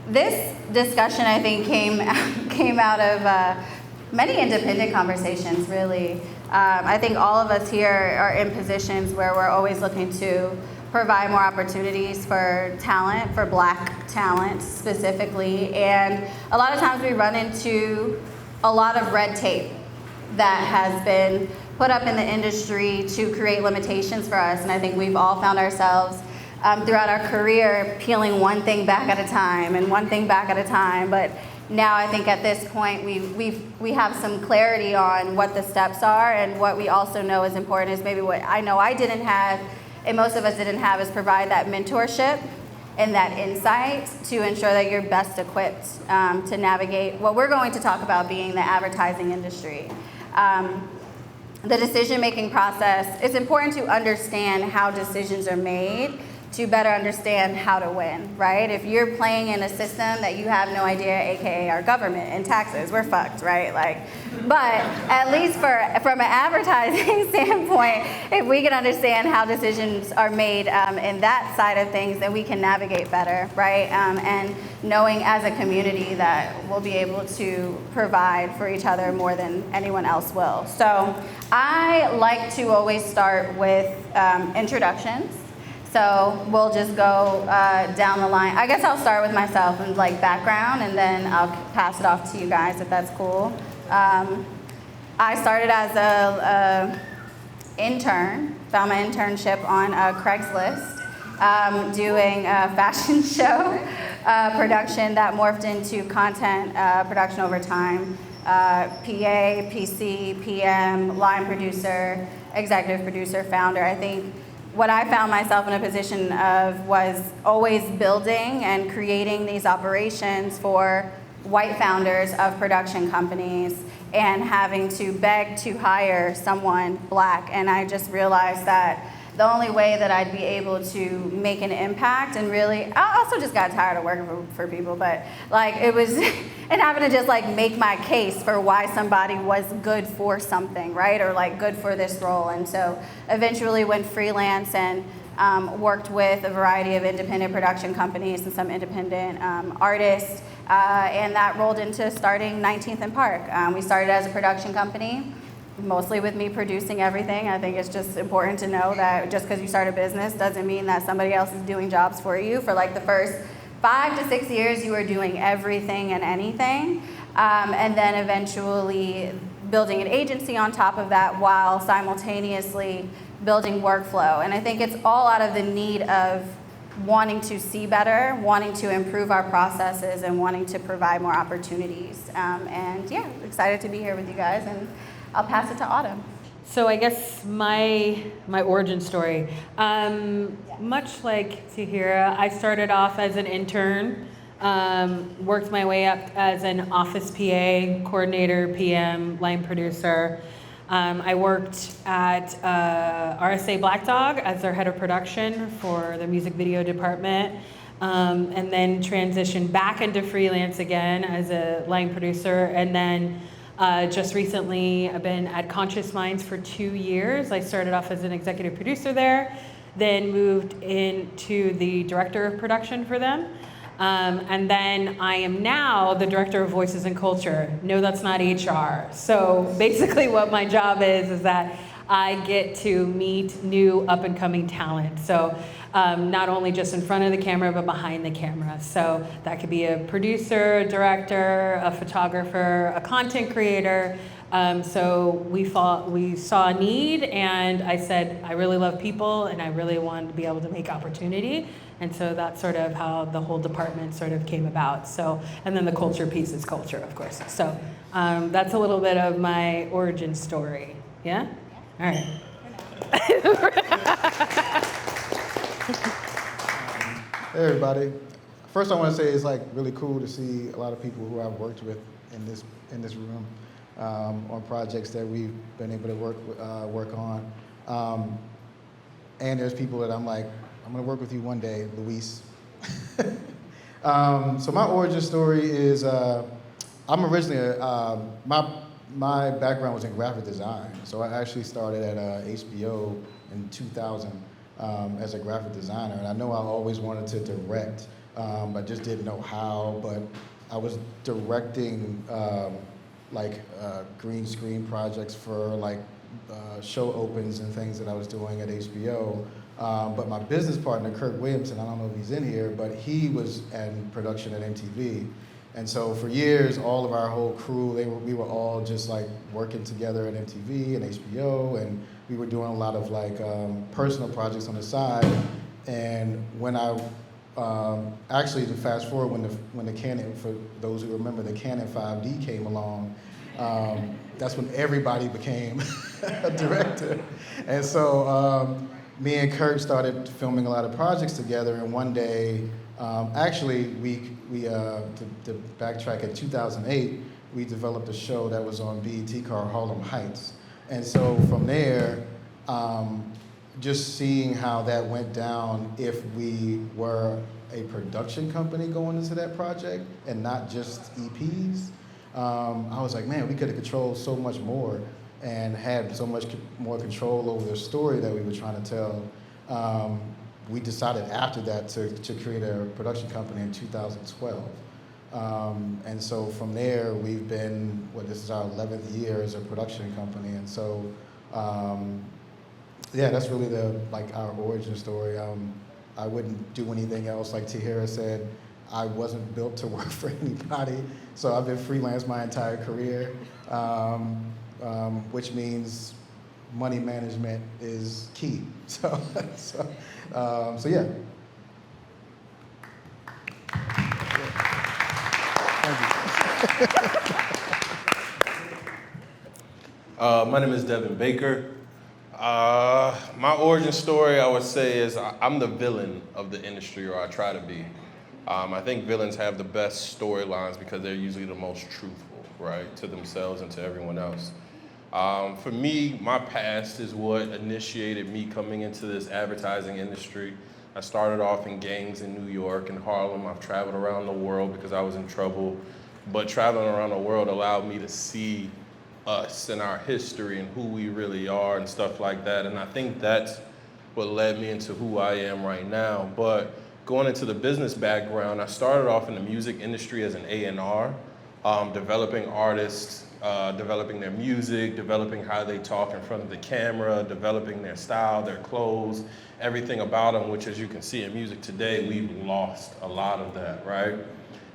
this discussion, I think, came out of many independent conversations, really. I think all of us here are in positions where we're always looking to provide more opportunities for talent, for Black talent specifically, and a lot of times we run into a lot of red tape that has been put up in the industry to create limitations for us, and I think we've all found ourselves throughout our career peeling one thing back at a time and one thing back at a time, but now I think at this point we have some clarity on what the steps are, and what we also know is important is maybe what I know I didn't have and most of us didn't have is provide that mentorship and that insight to ensure that you're best equipped to navigate what we're going to talk about being the advertising industry. The decision-making process, it's important to understand how decisions are made to better understand how to win, right? If you're playing in a system that you have no idea, AKA our government and taxes, we're fucked, right? But at least from an advertising standpoint, if we can understand how decisions are made in that side of things, then we can navigate better, right? And knowing as a community that we'll be able to provide for each other more than anyone else will. So I like to always start with introductions. So we'll just go down the line. I guess I'll start with myself and background, and then I'll pass it off to you guys if that's cool. I started as a intern, found my internship on Craigslist, doing a fashion show production that morphed into content production over time. PA, PC, PM, line producer, executive producer, founder. I think what I found myself in a position of was always building and creating these operations for white founders of production companies and having to beg to hire someone Black. And I just realized that the only way that I'd be able to make an impact, and really, I also just got tired of working for people, but it was, and having to just make my case for why somebody was good for something, right? Or good for this role. And so eventually went freelance and worked with a variety of independent production companies and some independent artists, and that rolled into starting 19th and Park. We started as a production company, mostly with me producing everything. I think it's just important to know that just because you start a business doesn't mean that somebody else is doing jobs for you. For the first 5 to 6 years, you were doing everything and anything, and then eventually building an agency on top of that while simultaneously building workflow. And I think it's all out of the need of wanting to see better, wanting to improve our processes, and wanting to provide more opportunities. And yeah, excited to be here with you guys, and I'll pass it to Autumn. So I guess my origin story, much like Tahira, I started off as an intern, worked my way up as an office PA, coordinator, PM, line producer. I worked at RSA Black Dog as their head of production for the music video department, and then transitioned back into freelance again as a line producer, and then just recently, I've been at Conscious Minds for 2 years. I started off as an executive producer there, then moved into the director of production for them. And then I am now the director of voices and culture. No, that's not HR. So basically what my job is that I get to meet new up and coming talent. So not only just in front of the camera, but behind the camera. So that could be a producer, a director, a photographer, a content creator. So we saw a need, and I said, I really love people, and I really wanted to be able to make opportunity. And so that's sort of how the whole department sort of came about. So, and then the culture piece is culture, of course. So that's a little bit of my origin story. Yeah? All right. Hey everybody. First I want to say it's really cool to see a lot of people who I've worked with in this room on projects that we've been able to work on. And there's people that I'm going to work with you one day, Louise. So my origin story is I'm originally my background was in graphic design. So I actually started at HBO in 2000 as a graphic designer, and I know I always wanted to direct. I just didn't know how, but I was directing green screen projects for show opens and things that I was doing at HBO. But my business partner, Kirk Williamson, I don't know if he's in here, but he was in production at MTV. And so for years, all of our whole crew, we were all just working together at MTV and HBO, and we were doing a lot of personal projects on the side. And when I actually, to fast forward, when the Canon, for those who remember, the Canon 5D came along, that's when everybody became a director. And so me and Kurt started filming a lot of projects together, and one day, actually, we to backtrack, in 2008, we developed a show that was on BET called Harlem Heights. And so from there, just seeing how that went down if we were a production company going into that project and not just EPs, I was like, man, we could have controlled so much more and had so much more control over the story that we were trying to tell. We decided after that to create a production company in 2012. And so from there, we've been, this is our 11th year as a production company. And so, yeah, that's really our origin story. I wouldn't do anything else. Like Tahira said, I wasn't built to work for anybody. So I've been freelance my entire career, which means money management is key. So yeah. My name is Devin Baker. My origin story, I would say, is I'm the villain of the industry, or I try to be. I think villains have the best storylines because they're usually the most truthful, right, to themselves and to everyone else. For me, my past is what initiated me coming into this advertising industry. I started off in gangs in New York and Harlem. I've traveled around the world because I was in trouble. But traveling around the world allowed me to see us and our history and who we really are and stuff like that. And I think that's what led me into who I am right now. But going into the business background, I started off in the music industry as an A&R, developing artists, developing their music, developing how they talk in front of the camera, developing their style, their clothes, everything about them, which, as you can see in music today, we've lost a lot of that, right?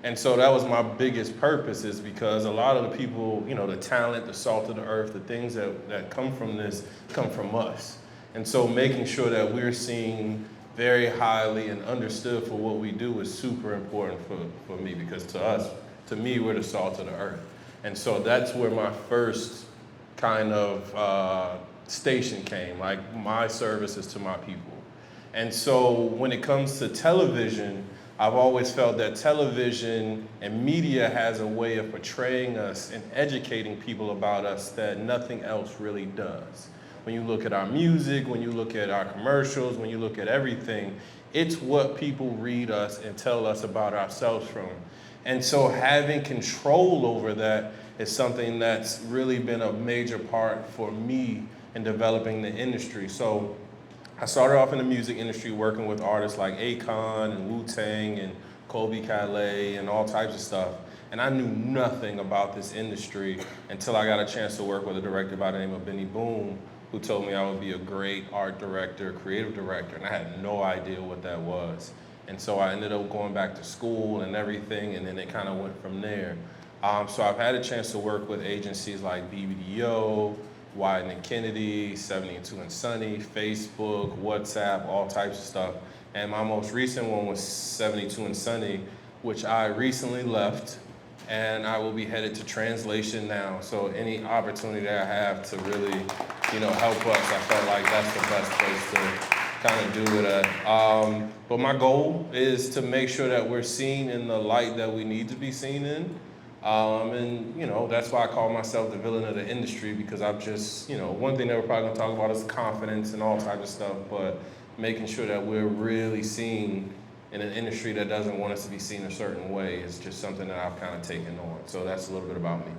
And so that was my biggest purpose, is because a lot of the people, the talent, the salt of the earth, the things that come from this come from us. And so making sure that we're seen very highly and understood for what we do is super important for me, because to me, we're the salt of the earth. And so that's where my first kind of station came, my service is to my people. And so when it comes to television, I've always felt that television and media has a way of portraying us and educating people about us that nothing else really does. When you look at our music, when you look at our commercials, when you look at everything, it's what people read us and tell us about ourselves from. And so having control over that is something that's really been a major part for me in developing the industry. So I started off in the music industry working with artists like Akon and Wu-Tang and Colby Calais and all types of stuff. And I knew nothing about this industry until I got a chance to work with a director by the name of Benny Boom, who told me I would be a great art director, creative director, and I had no idea what that was. And so I ended up going back to school and everything, and then it kind of went from there. So I've had a chance to work with agencies like BBDO, Wyden and Kennedy, 72 and Sunny, Facebook, WhatsApp, all types of stuff. And my most recent one was 72 and Sunny, which I recently left, and I will be headed to translation now. So any opportunity that I have to really, help us, I felt like that's the best place to kind of do it at. But my goal is to make sure that we're seen in the light that we need to be seen in. And that's why I call myself the villain of the industry, because I'm just, one thing that we're probably gonna talk about is confidence and all types of stuff, but making sure that we're really seen in an industry that doesn't want us to be seen a certain way is just something that I've kind of taken on. So that's a little bit about me.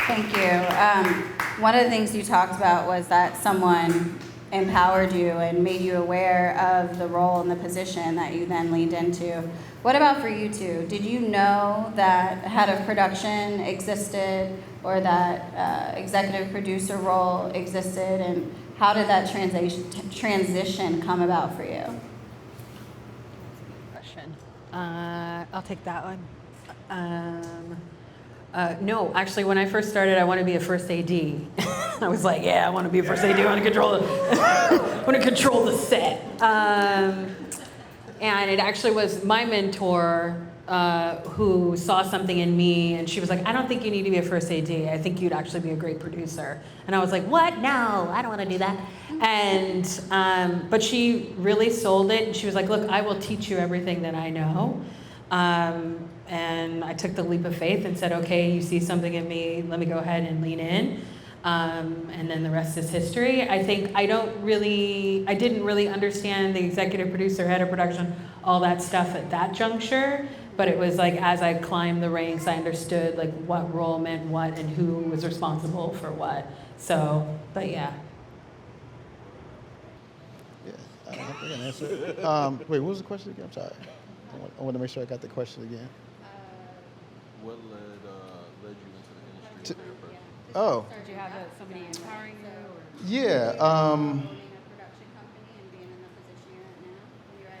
Thank you. One of the things you talked about was that someone empowered you and made you aware of the role and the position that you then leaned into. What about for you two? Did you know that head of production existed or that executive producer role existed, and how did that transition come about for you? Question. I'll take that one. No, actually, when I first started, I wanted to be a first AD. I was like, yeah, I want to be a first AD. I want to control the set. And it actually was my mentor who saw something in me, and she was like, I don't think you need to be a first AD. I think you'd actually be a great producer. And I was like, what? No, I don't want to do that. And but she really sold it, and she was like, look, I will teach you everything that I know. And I took the leap of faith and said, okay, you see something in me, let me go ahead and lean in. And then the rest is history. I think I didn't really understand the executive producer, head of production, all that stuff at that juncture. But it was like, as I climbed the ranks, I understood like what role meant what and who was responsible for what. So, but yeah. Yeah, I think I can answer it. Wait, what was the question again? I'm sorry. I want to make sure I got the question again. What led you into the industry? Oh. Did you have somebody empowering you? Or? Yeah. Owning a production company and being in the position you're at now when you're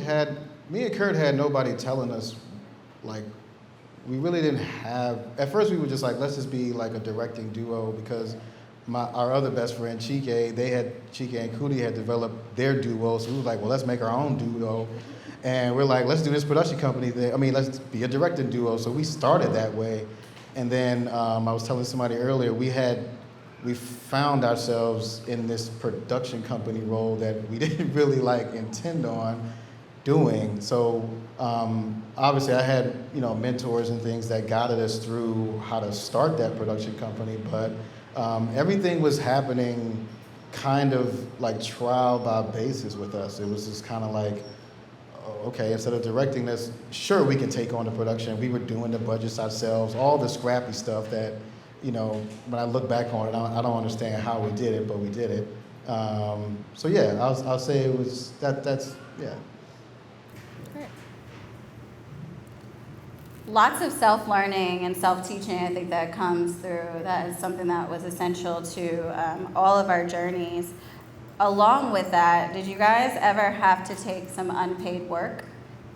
at MTV? Me and Kurt had nobody telling us, like, we really didn't have, at first we were just like, let's just be like a directing duo, because our other best friend, Chike and Kuti had developed their duo, so we were like, well, let's make our own duo. And we're like, let's do this production company thing. Let's be a directing duo. So we started that way. And then I was telling somebody earlier, we found ourselves in this production company role that we didn't really like intend on doing. So obviously I had, mentors and things that guided us through how to start that production company, but everything was happening kind of like trial by basis with us. It was just kind of like, okay, instead of directing this, sure, we can take on the production. We were doing the budgets ourselves, all the scrappy stuff that, when I look back on it, I don't understand how we did it, but we did it. So yeah, I'll say it was, that's, yeah. Great. Lots of self-learning and self-teaching, I think, that comes through. That is something that was essential to all of our journeys. Along with that, did you guys ever have to take some unpaid work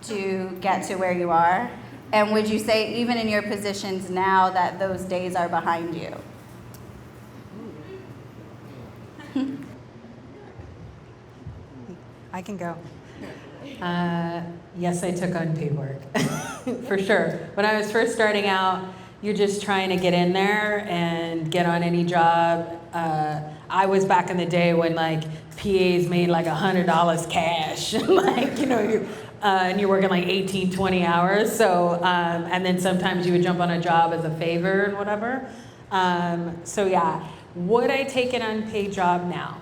to get to where you are? And would you say, even in your positions now, that those days are behind you? I can go. Yes, I took unpaid work, for sure. When I was first starting out, you're just trying to get in there and get on any job. I was back in the day when like PAs made like $100 cash, and you're working like 18, 20 hours. So, and then sometimes you would jump on a job as a favor and whatever. So yeah, would I take an unpaid job now?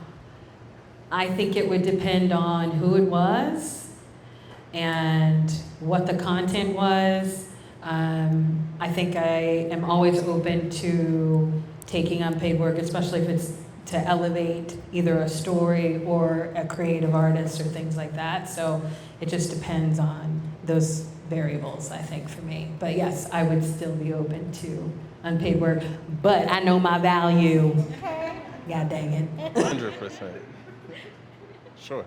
I think it would depend on who it was and what the content was. I think I am always open to taking unpaid work, especially if it's to elevate either a story or a creative artist or things like that. So it just depends on those variables, I think, for me. But yes, I would still be open to unpaid work, but I know my value. God dang it. 100%. Sure.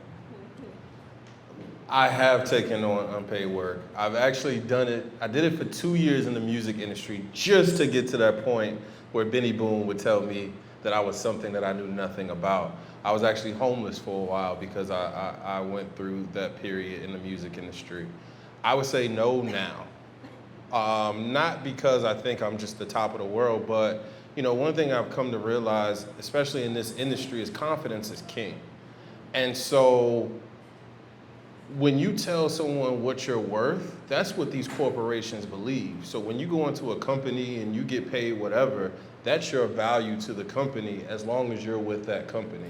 I have taken on unpaid work. I've actually done it. I did it for 2 years in the music industry just to get to that point where Benny Boone would tell me that I was something that I knew nothing about. I was actually homeless for a while because I went through that period in the music industry. I would say no now. Not because I think I'm just the top of the world, but one thing I've come to realize, especially in this industry, is confidence is king. And so when you tell someone what you're worth, that's what these corporations believe. So when you go into a company and you get paid whatever, that's your value to the company as long as you're with that company.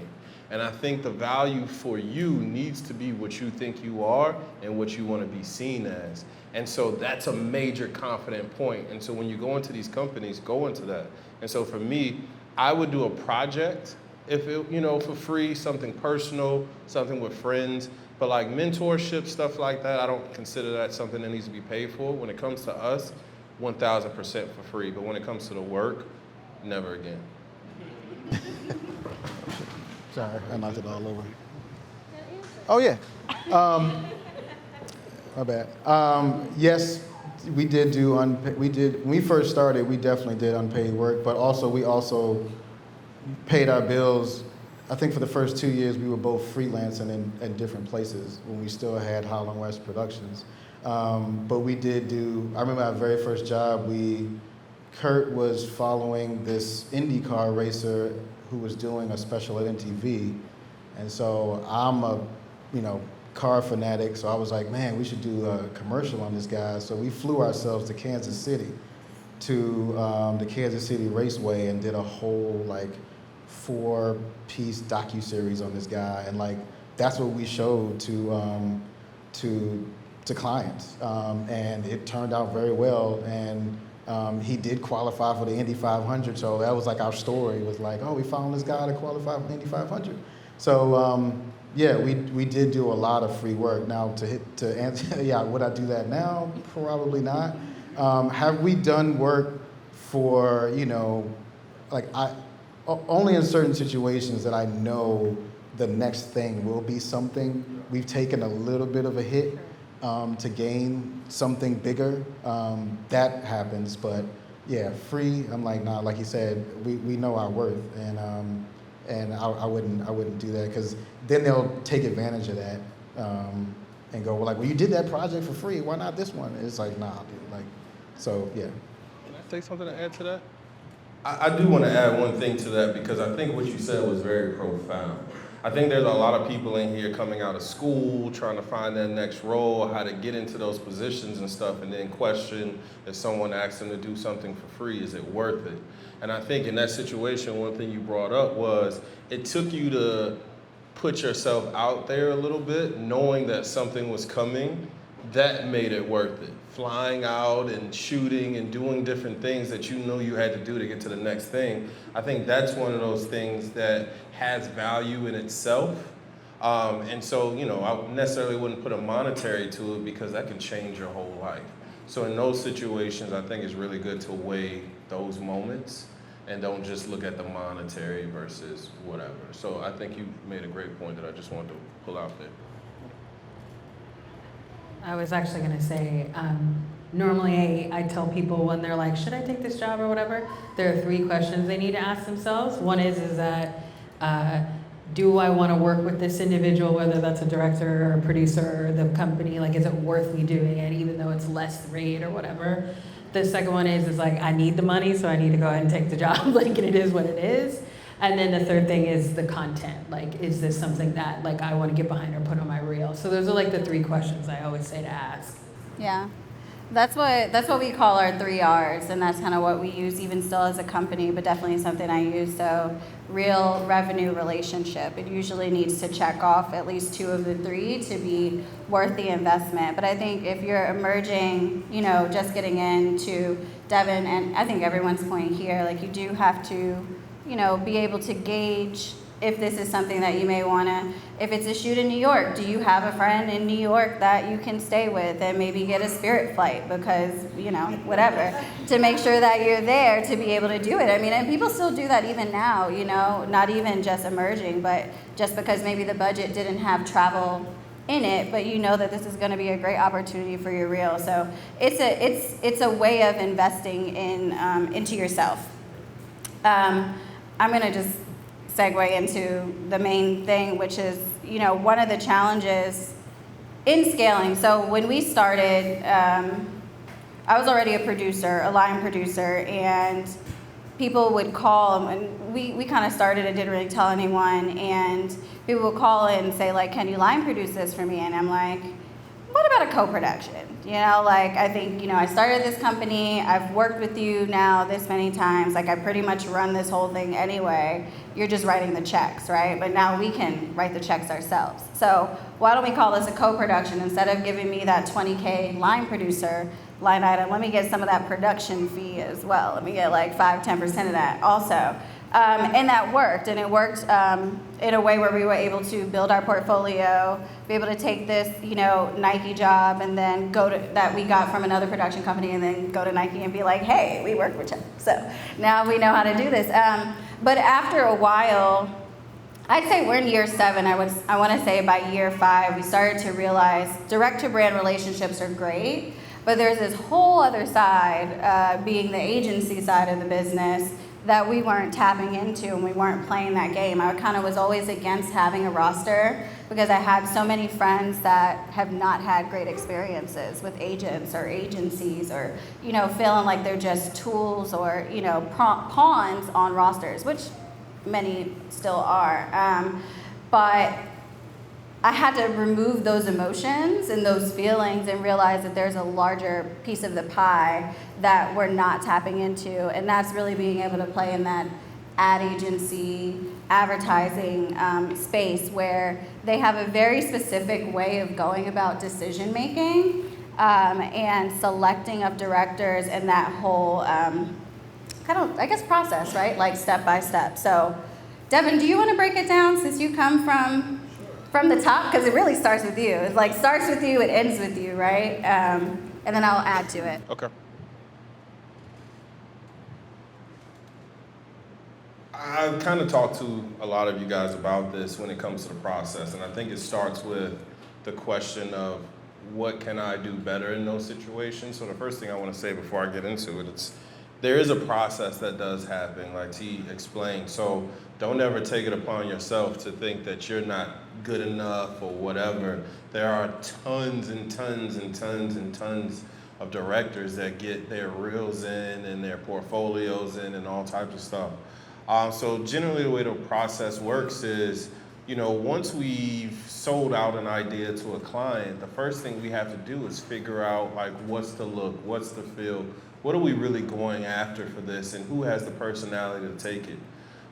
And I think the value for you needs to be what you think you are and what you want to be seen as. And so that's a major confident point. And so when you go into these companies, go into that. And so for me, I would do a project if it, for free, something personal, something with friends. But like mentorship, stuff like that, I don't consider that something that needs to be paid for. When it comes to us, 1,000% for free. But when it comes to the work, never again. Sorry, I knocked it all over. Oh yeah. My bad. Yes, we did do when we first started, we definitely did unpaid work, but we also paid our bills. I think for the first 2 years, we were both freelancing in different places when we still had Holland West Productions. But we did I remember our very first job, Kurt was following this IndyCar racer who was doing a special at MTV. And so I'm a, car fanatic, so I was like, man, we should do a commercial on this guy. So we flew ourselves to Kansas City, to the Kansas City Raceway, and did a whole 4-piece docuseries on this guy. And that's what we showed to clients. And it turned out very well. And he did qualify for the Indy 500, so that was our story. Was we found this guy to qualify for the Indy 500. So yeah, we did do a lot of free work. Now to answer, yeah, would I do that now? Probably not. Have we done work for only in certain situations that I know the next thing will be something. We've taken a little bit of a hit to gain something bigger. That happens, but yeah, free. I'm nah. Like you said, we know our worth, and I wouldn't do that, because then they'll take advantage of that and go, well, you did that project for free. Why not this one? It's nah, dude. So yeah. Can I say something to add to that? I do want to add one thing to that, because I think what you said was very profound. I think there's a lot of people in here coming out of school, trying to find their next role, how to get into those positions and stuff, and then question if someone asks them to do something for free, is it worth it? And I think in that situation, one thing you brought up was it took you to put yourself out there a little bit, knowing that something was coming. That made it worth it. Flying out and shooting and doing different things that you know you had to do to get to the next thing. I think that's one of those things that has value in itself. And so, I necessarily wouldn't put a monetary to it, because that can change your whole life. So in those situations, I think it's really good to weigh those moments and don't just look at the monetary versus whatever. So I think you made a great point that I just wanted to pull out there. I was actually going to say, normally I tell people when they're like, should I take this job or whatever, there are 3 questions they need to ask themselves. One is that, do I want to work with this individual, whether that's a director or a producer or the company, is it worth me doing it, even though it's less rate or whatever. The second one is I need the money, so I need to go ahead and take the job, and it is what it is. And then the third thing is the content. Is this something that I want to get behind or put on my reel? So those are the 3 questions I always say to ask. Yeah, that's what we call our 3 R's, and that's kind of what we use even still as a company, but definitely something I use. So real, revenue, relationship. It usually needs to check off at least 2 of the 3 to be worth the investment. But I think if you're emerging, just getting into Devin, and I think everyone's point here, you do have to be able to gauge if this is something that you may want to, if it's a shoot in New York, do you have a friend in New York that you can stay with and maybe get a Spirit flight because, whatever, to make sure that you're there to be able to do it. I mean, and people still do that even now, not even just emerging, but just because maybe the budget didn't have travel in it, but that this is going to be a great opportunity for your reel. So it's a way of investing into yourself. I'm going to just segue into the main thing, which is, one of the challenges in scaling. So when we started, I was already a producer, a line producer, and people would call, and we kind of started and didn't really tell anyone, and people would call in and say, can you line produce this for me? And I'm like, what about a co-production? I think, I started this company, I've worked with you now this many times, I pretty much run this whole thing anyway, you're just writing the checks, right? But now we can write the checks ourselves. So why don't we call this a co-production? Instead of giving me that $20K line producer line item, let me get some of that production fee as well. Let me get 5-10% of that also. And that worked, and it worked in a way where we were able to build our portfolio, be able to take this, Nike job and then that we got from another production company and then go to Nike and be like, hey, we work with you. So now we know how to do this. But after a while, I'd say we're in year 7. I want to say by year 5, we started to realize direct-to-brand relationships are great, but there's this whole other side, being the agency side of the business, that we weren't tapping into and we weren't playing that game. I kind of was always against having a roster because I had so many friends that have not had great experiences with agents or agencies or, feeling like they're just tools or, pawns on rosters, which many still are. But I had to remove those emotions and those feelings and realize that there's a larger piece of the pie that we're not tapping into, and that's really being able to play in that ad agency, advertising space where they have a very specific way of going about decision making and selecting of directors and that whole process, right? Like step by step. So, Devin, do you want to break it down since you come from the top? Because it really starts with you. It starts with you, it ends with you, right? And then I'll add to it. Okay. I've kind of talked to a lot of you guys about this when it comes to the process, and I think it starts with the question of what can I do better in those situations. So the first thing I want to say before I get into it, there is a process that does happen, like T explained. So don't ever take it upon yourself to think that you're not good enough or whatever. There are tons and tons and tons and tons of directors that get their reels in and their portfolios in and all types of stuff. So generally the way the process works is, once we've sold out an idea to a client, the first thing we have to do is figure out what's the look, what's the feel, what are we really going after for this, and who has the personality to take it.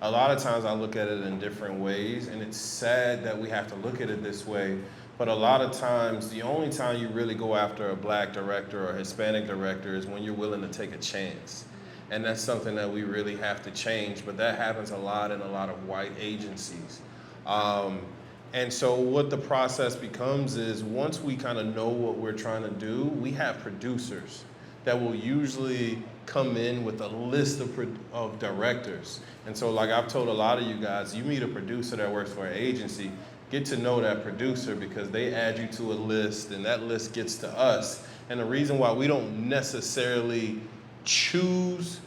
A lot of times I look at it in different ways, and it's sad that we have to look at it this way, but a lot of times the only time you really go after a black director or Hispanic director is when you're willing to take a chance. And that's something that we really have to change, but that happens a lot in a lot of white agencies. And so what the process becomes is once we kind of know what we're trying to do, we have producers that will usually come in with a list of directors. And so I've told a lot of you guys, you meet a producer that works for an agency, get to know that producer because they add you to a list and that list gets to us. And the reason why we don't necessarily choose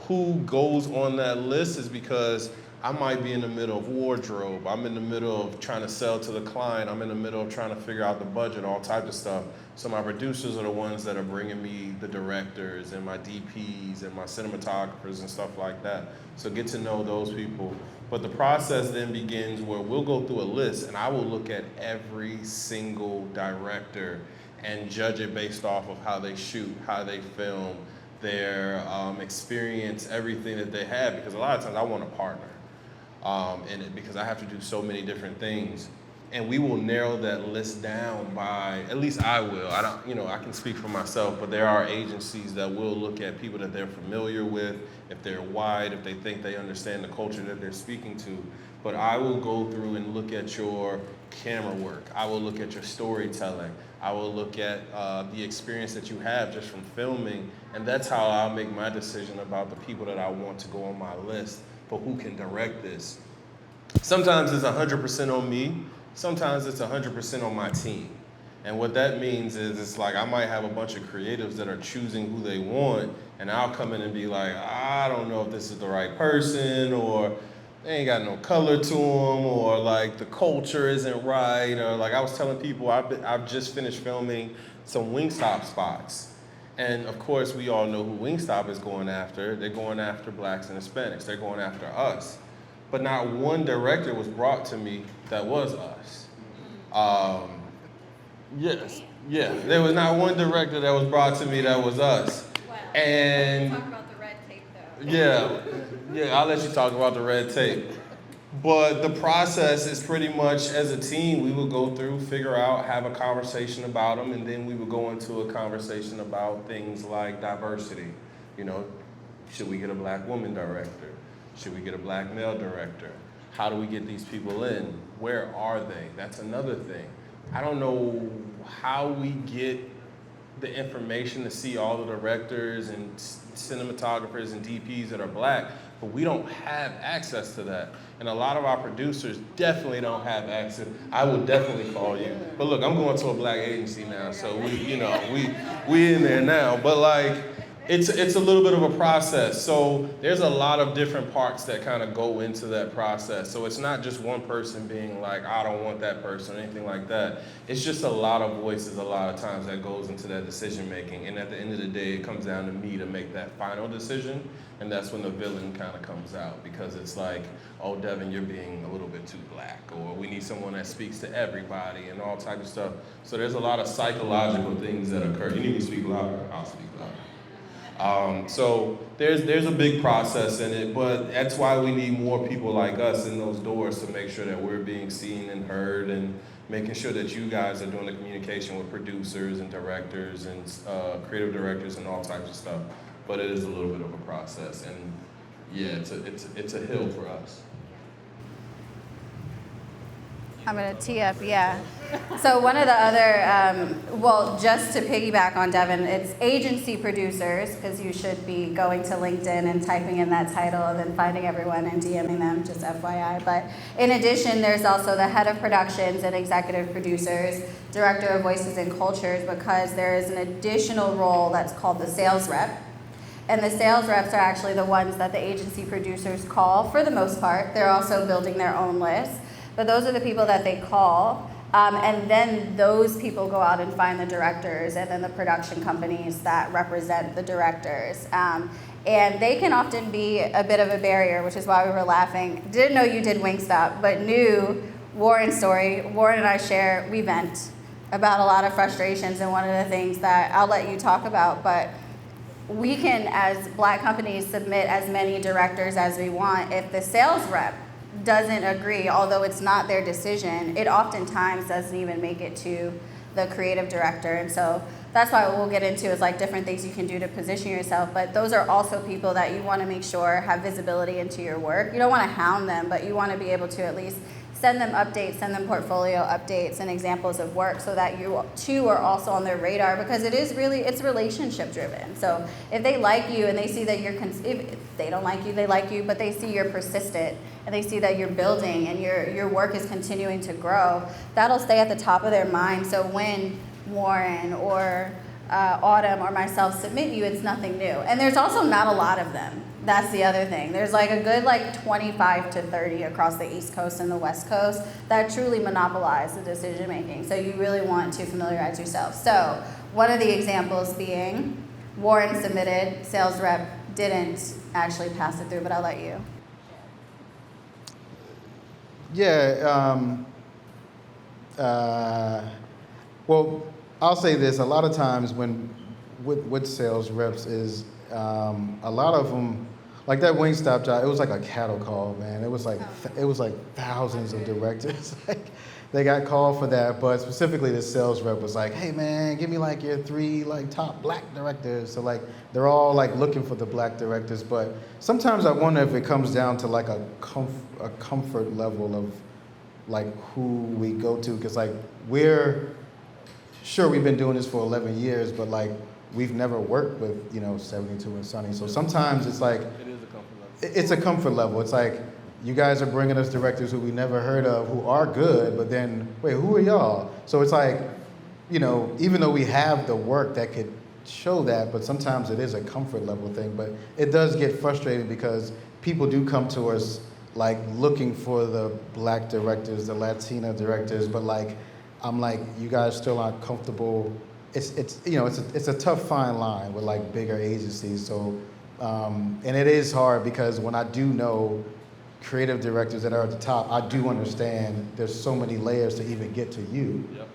who goes on that list is because I might be in the middle of wardrobe, I'm in the middle of trying to sell to the client, I'm in the middle of trying to figure out the budget, all types of stuff. So my producers are the ones that are bringing me the directors and my DPs and my cinematographers and stuff like that. So get to know those people. But the process then begins where we'll go through a list and I will look at every single director and judge it based off of how they shoot, how they film, their experience, everything that they have, because a lot of times I want a partner in it because I have to do so many different things. And we will narrow that list down by, at least I will. I can speak for myself, but there are agencies that will look at people that they're familiar with, if they're white, if they think they understand the culture that they're speaking to. But I will go through and look at your camera work. I will look at your storytelling. I will look at the experience that you have just from filming, and that's how I'll make my decision about the people that I want to go on my list for who can direct this. Sometimes it's 100% on me. Sometimes it's 100% on my team. And what that means is it's I might have a bunch of creatives that are choosing who they want, and I'll come in and be like, I don't know if this is the right person, or they ain't got no color to them, or the culture isn't right, or I was telling people I've just finished filming some Wingstop spots. And of course we all know who Wingstop is going after. They're going after blacks and Hispanics. They're going after us. But not one director was brought to me that was us. There was not one director that was brought to me that was us. Wow. And talk about the red tape though. I'll let you talk about the red tape. But the process is pretty much, as a team, we will go through, figure out, have a conversation about them, and then we will go into a conversation about things like diversity. Should we get a black woman director? Should we get a black male director? How do we get these people in? Where are they? That's another thing. I don't know how we get the information to see all the directors and cinematographers and DPs that are black, but we don't have access to that. And a lot of our producers definitely don't have access. I would definitely call you. But look, I'm going to a black agency now, so we in there now. But like, it's a little bit of a process. So there's a lot of different parts that kind of go into that process. So it's not just one person being like, I don't want that person or anything like that. It's just a lot of voices a lot of times that goes into that decision making. And at the end of the day, it comes down to me to make that final decision. And that's when the villain kind of comes out, because it's like, oh, Devin, you're being a little bit too black, or we need someone that speaks to everybody and all types of stuff. So there's a lot of psychological things that occur. You need me to speak louder? I'll speak louder. So there's a big process in it, but that's why we need more people like us in those doors to make sure that we're being seen and heard, and making sure that you guys are doing the communication with producers and directors and creative directors and all types of stuff. But it is a little bit of a process, and yeah, it's a hill for us. I'm going to tee up, yeah. So one of the other, just to piggyback on Devin, it's agency producers, because you should be going to LinkedIn and typing in that title and then finding everyone and DMing them, just FYI. But in addition, there's also the head of productions and executive producers, director of voices and cultures, because there is an additional role that's called the sales rep. And the sales reps are actually the ones that the agency producers call for the most part. They're also building their own list. But those are the people that they call, and then those people go out and find the directors and then the production companies that represent the directors. And they can often be a bit of a barrier, which is why we were laughing. Didn't know you did Wingstop, but knew Warren's story. Warren and I we vent about a lot of frustrations, and one of the things that I'll let you talk about, but we can, as black companies, submit as many directors as we want. If the sales rep doesn't agree, although it's not their decision, it oftentimes doesn't even make it to the creative director. And so that's why what we'll get into is like different things you can do to position yourself. But those are also people that you want to make sure have visibility into your work. You don't want to hound them, but you want to be able to at least send them updates, send them portfolio updates and examples of work, so that you too are also on their radar, because it's relationship driven. So if they like you and they see that if they don't like you, they like you, but they see you're persistent and they see that you're building and your work is continuing to grow, that'll stay at the top of their mind. So when Warren or Autumn or myself submit you, it's nothing new. And there's also not a lot of them. That's the other thing. There's like a good 25 to 30 across the East Coast and the West Coast that truly monopolize the decision making. So you really want to familiarize yourself. So one of the examples being Warren submitted, sales rep didn't actually pass it through, but I'll let you. Yeah. Well, I'll say this. A lot of times with sales reps is a lot of them, like that Wingstop job, it was like a cattle call, man. It was like thousands of directors. Like they got called for that, but specifically the sales rep was like, "Hey man, give me like your 3 top black directors." So like they're all like looking for the black directors, but sometimes I wonder if it comes down to like a comfort level of like who we go to, because like we've been doing this for 11 years, but like we've never worked with 72 and Sunny. So sometimes it's like it's a comfort level. It's like you guys are bringing us directors who we never heard of, who are good, but then wait, who are y'all? So it's like, even though we have the work that could show that, but sometimes it is a comfort level thing. But it does get frustrating because people do come to us like looking for the black directors, the Latina directors, but like I'm like, you guys still aren't comfortable. It's a tough fine line with like bigger agencies. So and it is hard because when I do know creative directors that are at the top, I do understand there's so many layers to even get to you. Yep.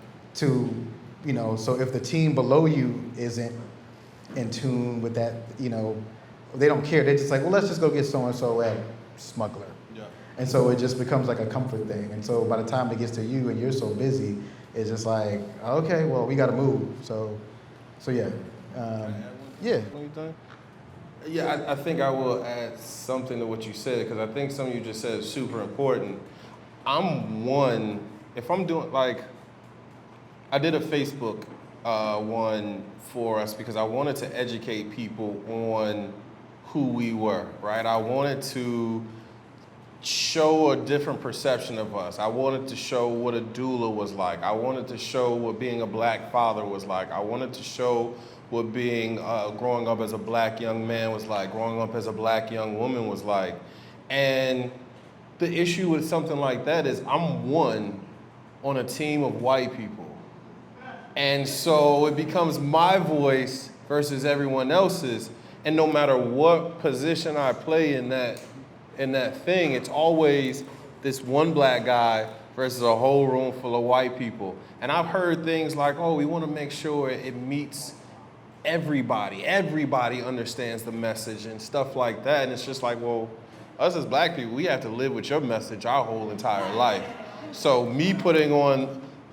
So if the team below you isn't in tune with that, they don't care. They're just like, well, let's just go get so-and-so at Smuggler. Yeah. And so it just becomes like a comfort thing. And so by the time it gets to you and you're so busy, it's just like, okay, well, we got to move. So yeah. Yeah. Yeah, I think I will add something to what you said because I think something you just said is super important. I'm one, if I'm doing, like, I did a Facebook one for us because I wanted to educate people on who we were, right? I wanted to show a different perception of us. I wanted to show what a doula was like. I wanted to show what being a black father was like. I wanted to show what being growing up as a black young man was like, growing up as a black young woman was like. And the issue with something like that is I'm one on a team of white people. And so it becomes my voice versus everyone else's. And no matter what position I play in that thing, it's always this one black guy versus a whole room full of white people. And I've heard things like, oh, we want to make sure it meets everybody. Everybody understands the message and stuff like that. And it's just like, well, us as black people, we have to live with your message our whole entire life. So me putting on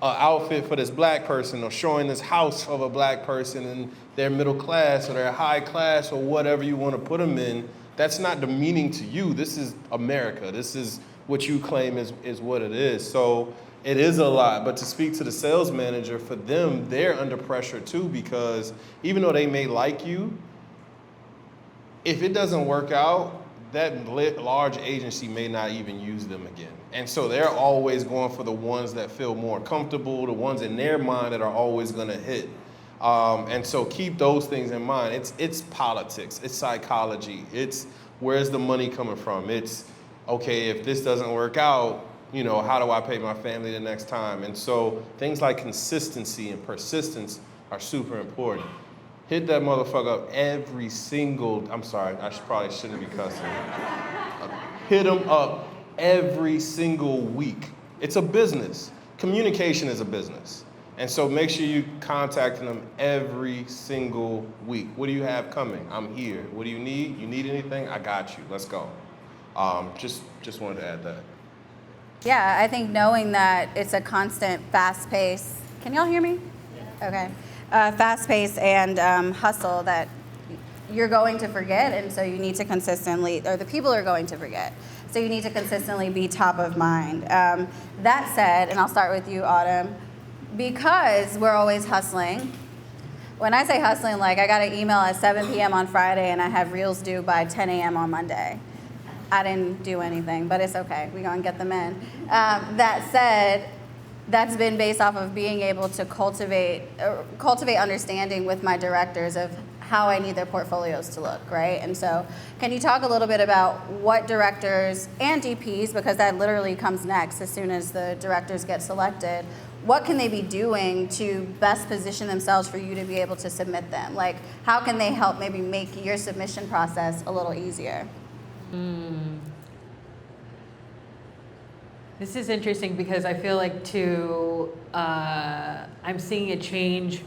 an outfit for this black person or showing this house of a black person and they're middle class or they're high class or whatever you want to put them in, that's not demeaning to you. This is America. This is what you claim is what it is. So it is a lot. But to speak to the sales manager, for them, they're under pressure too because even though they may like you, if it doesn't work out, that large agency may not even use them again. And so they're always going for the ones that feel more comfortable, the ones in their mind that are always gonna hit. And so keep those things in mind. It's politics, it's psychology, it's where's the money coming from? It's, okay, if this doesn't work out, you know, how do I pay my family the next time? And so things like consistency and persistence are super important. Hit that motherfucker up every single, I'm sorry, probably shouldn't be cussing. Hit them up every single week. It's a business. Communication is a business. And so make sure you contacting them every single week. What do you have coming? I'm here. What do you need? You need anything? I got you. Let's go. Just wanted to add that. Yeah, I think knowing that it's a constant fast pace. Can y'all hear me? Yeah. Okay. Fast pace and hustle that you're going to forget, and so you need to consistently, or the people are going to forget. So you need to consistently be top of mind. That said, and I'll start with you, Autumn, because we're always hustling. When I say hustling, like I got an email at 7 p.m. on Friday and I have reels due by 10 a.m. on Monday. I didn't do anything, but it's okay. We're gonna get them in. That said, that's been based off of being able to cultivate understanding with my directors of how I need their portfolios to look, right? And so can you talk a little bit about what directors and DPs, because that literally comes next as soon as the directors get selected, what can they be doing to best position themselves for you to be able to submit them? Like, how can they help maybe make your submission process a little easier? This is interesting because I feel like I'm seeing a change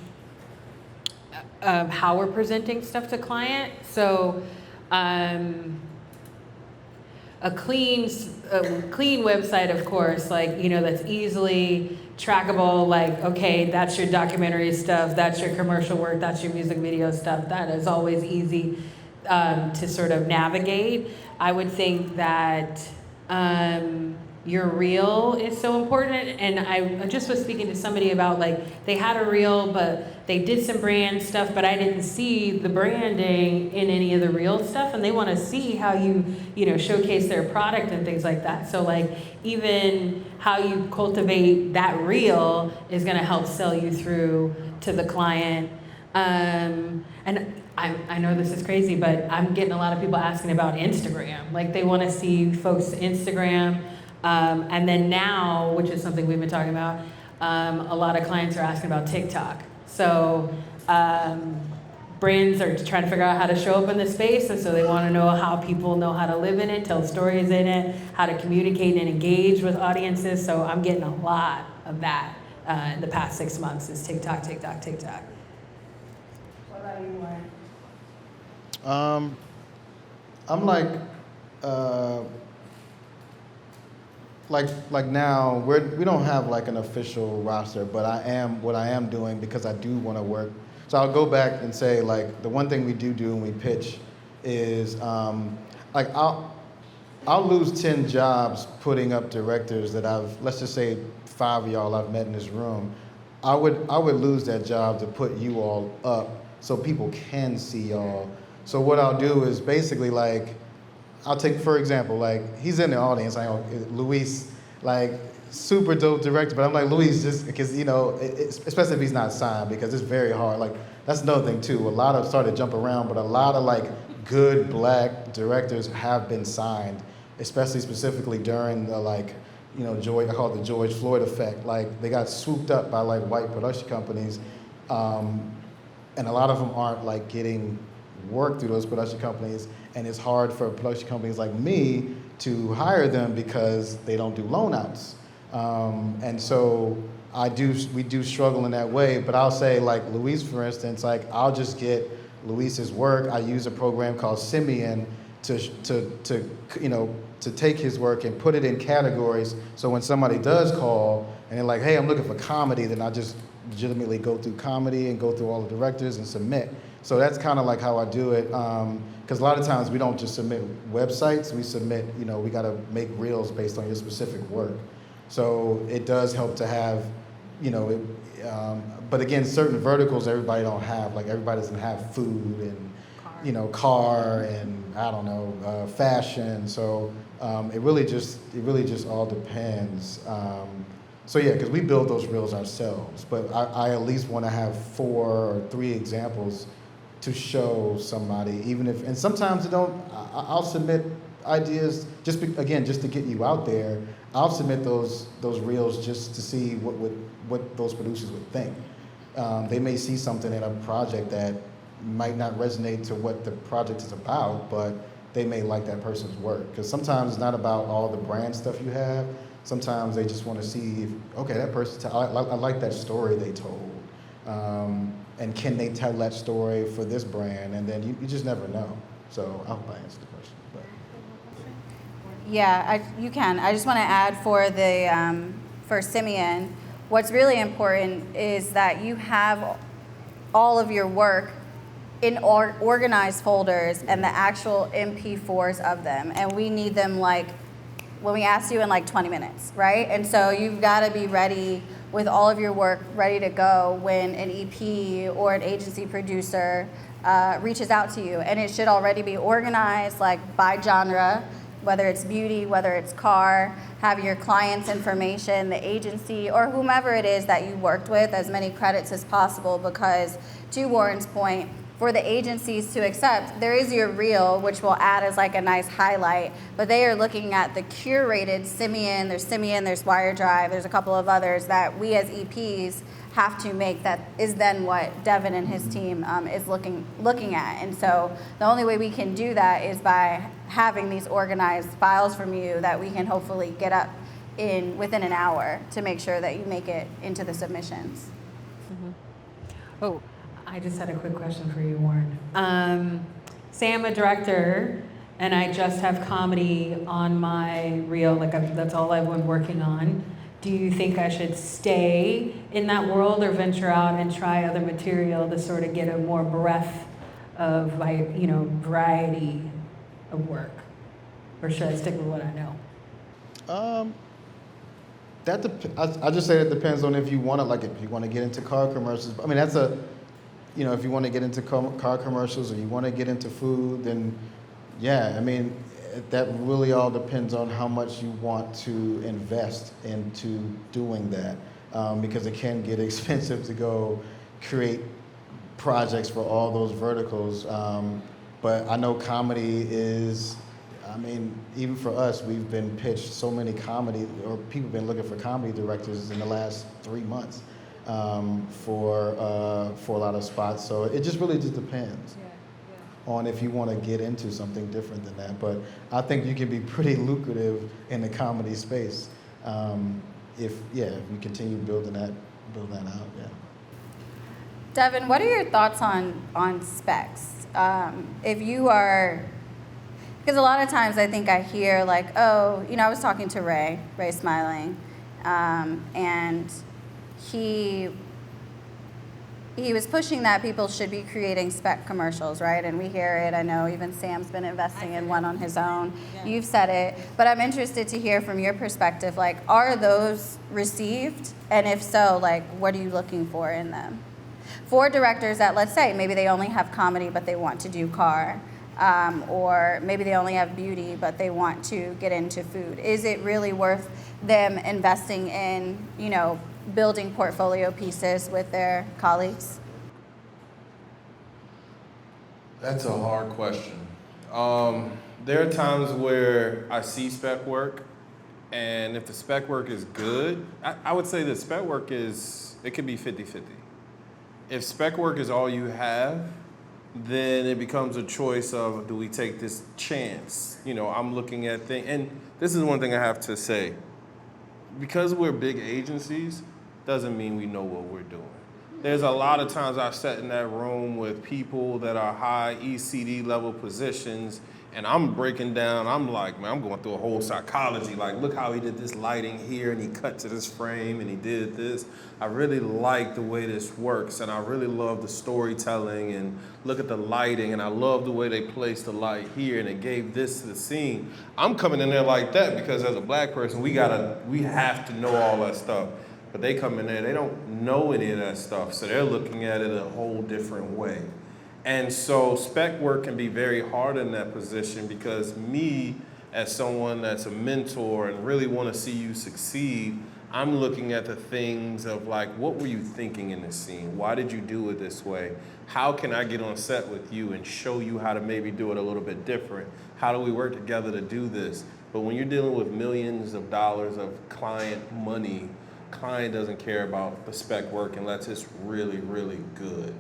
of how we're presenting stuff to client. So a clean website, of course, like, you know, that's easily trackable, like, okay, that's your documentary stuff, that's your commercial work, that's your music video stuff. That is always easy to sort of navigate. I would think that your reel is so important. And I just was speaking to somebody about, like, they had a reel, but they did some brand stuff, but I didn't see the branding in any of the reel stuff. And they want to see how you know, showcase their product and things like that. So, like, even how you cultivate that reel is going to help sell you through to the client. And I know this is crazy, but I'm getting a lot of people asking about Instagram. Like, they want to see folks' Instagram. And then now, which is something we've been talking about, a lot of clients are asking about TikTok. So brands are trying to figure out how to show up in the space, and so they want to know how people know how to live in it, tell stories in it, how to communicate and engage with audiences. So I'm getting a lot of that in the past 6 months is TikTok. What about you, Warren? I'm like now we don't have like an official roster, but what I am doing, because I do want to work. So I'll go back and say, like, the one thing we do when we pitch is like I'll lose 10 jobs putting up directors that let's just say 5 of y'all I've met in this room. I would lose that job to put you all up so people can see y'all. So what I'll do is basically like, I'll take, for example, like he's in the audience, Louise, like super dope director, but I'm like, Louise, just because, especially if he's not signed, because it's very hard. Like, that's another thing too. A lot of started to jump around, but a lot of like good black directors have been signed, especially specifically during the like, I call it the George Floyd effect. Like they got swooped up by like white production companies, and a lot of them aren't like getting work through those production companies, and it's hard for production companies like me to hire them because they don't do loan outs. And so we do struggle in that way, but I'll say like Louise, for instance, like I'll just get Luis's work. I use a program called Simeon to take his work and put it in categories. So when somebody does call and they're like, hey, I'm looking for comedy, then I just legitimately go through comedy and go through all the directors and submit. So that's kind of like how I do it. Because a lot of times we don't just submit websites, we submit, we got to make reels based on your specific work. So it does help to have, but again, certain verticals everybody don't have. Like everybody doesn't have food and, car and I don't know, fashion. So it really just all depends. So yeah, because we build those reels ourselves, but I at least want to have 4 or 3 examples to show somebody, even if, and sometimes I'll submit ideas just to get you out there. I'll submit those reels just to see what those producers would think. They may see something in a project that might not resonate to what the project is about, but they may like that person's work. Because sometimes it's not about all the brand stuff you have. Sometimes they just want to see, that person, I like that story they told. And can they tell that story for this brand? And then you just never know. So I hope I answered the question. But. Yeah, you can. I just want to add for Simeon, what's really important is that you have all of your work in organized folders and the actual MP4s of them. And we need them when we ask you in 20 minutes, right? And so you've got to be ready with all of your work ready to go when an EP or an agency producer reaches out to you. And it should already be organized by genre, whether it's beauty, whether it's car, have your client's information, the agency, or whomever it is that you worked with, as many credits as possible, because to Warren's point, for the agencies to accept, there is your reel, which will add as a nice highlight, but they are looking at the curated Simeon, there's Wire Drive, there's a couple of others that we as EPs have to make. That is then what Devin and his team is looking at. And so the only way we can do that is by having these organized files from you that we can hopefully get up within an hour to make sure that you make it into the submissions. Mm-hmm. Oh, I just had a quick question for you, Warren. Say I'm a director and I just have comedy on my reel, that's all I've been working on. Do you think I should stay in that world or venture out and try other material to sort of get a more breadth of variety of work? Or should I stick with what I know? I just say that depends on if you want to, if you want to get into car commercials. I mean, that's if you want to get into car commercials or you want to get into food, then yeah, I mean, that really all depends on how much you want to invest into doing that, because it can get expensive to go create projects for all those verticals. But I know comedy is, even for us, we've been pitched so many comedy, or people have been looking for comedy directors in the last 3 months. For a lot of spots, so it just really depends on if you want to get into something different than that. But I think you can be pretty lucrative in the comedy space if you continue building that out. Yeah. Devin, what are your thoughts on specs? If you are, because a lot of times I think I hear I was talking to Ray Smiling, and he he was pushing that people should be creating spec commercials, right? And we hear it. I know even Sam's been investing in one on his own. Yeah. You've said it, but I'm interested to hear from your perspective, like, are those received? And if so, like, what are you looking for in them? For directors that, let's say, maybe they only have comedy, but they want to do car, or maybe they only have beauty, but they want to get into food. Is it really worth them investing in, building portfolio pieces with their colleagues? That's a hard question. There are times where I see spec work, and if the spec work is good, I would say that spec work it could be 50-50. If spec work is all you have, then it becomes a choice of, do we take this chance? I'm looking at things, and this is one thing I have to say. Because we're big agencies, doesn't mean we know what we're doing. There's a lot of times I've sat in that room with people that are high ECD level positions, and I'm breaking down, I'm like, man, I'm going through a whole psychology. Like, look how he did this lighting here, and he cut to this frame, and he did this. I really like the way this works, and I really love the storytelling, and look at the lighting, and I love the way they placed the light here, and it gave this to the scene. I'm coming in there like that because as a black person, we have to know all that stuff. But they come in there, they don't know any of that stuff, so they're looking at it a whole different way. And so spec work can be very hard in that position because me, as someone that's a mentor and really want to see you succeed, I'm looking at the things of like, what were you thinking in this scene? Why did you do it this way? How can I get on set with you and show you how to maybe do it a little bit different? How do we work together to do this? But when you're dealing with millions of dollars of client money, client doesn't care about the spec work unless it's really, really good.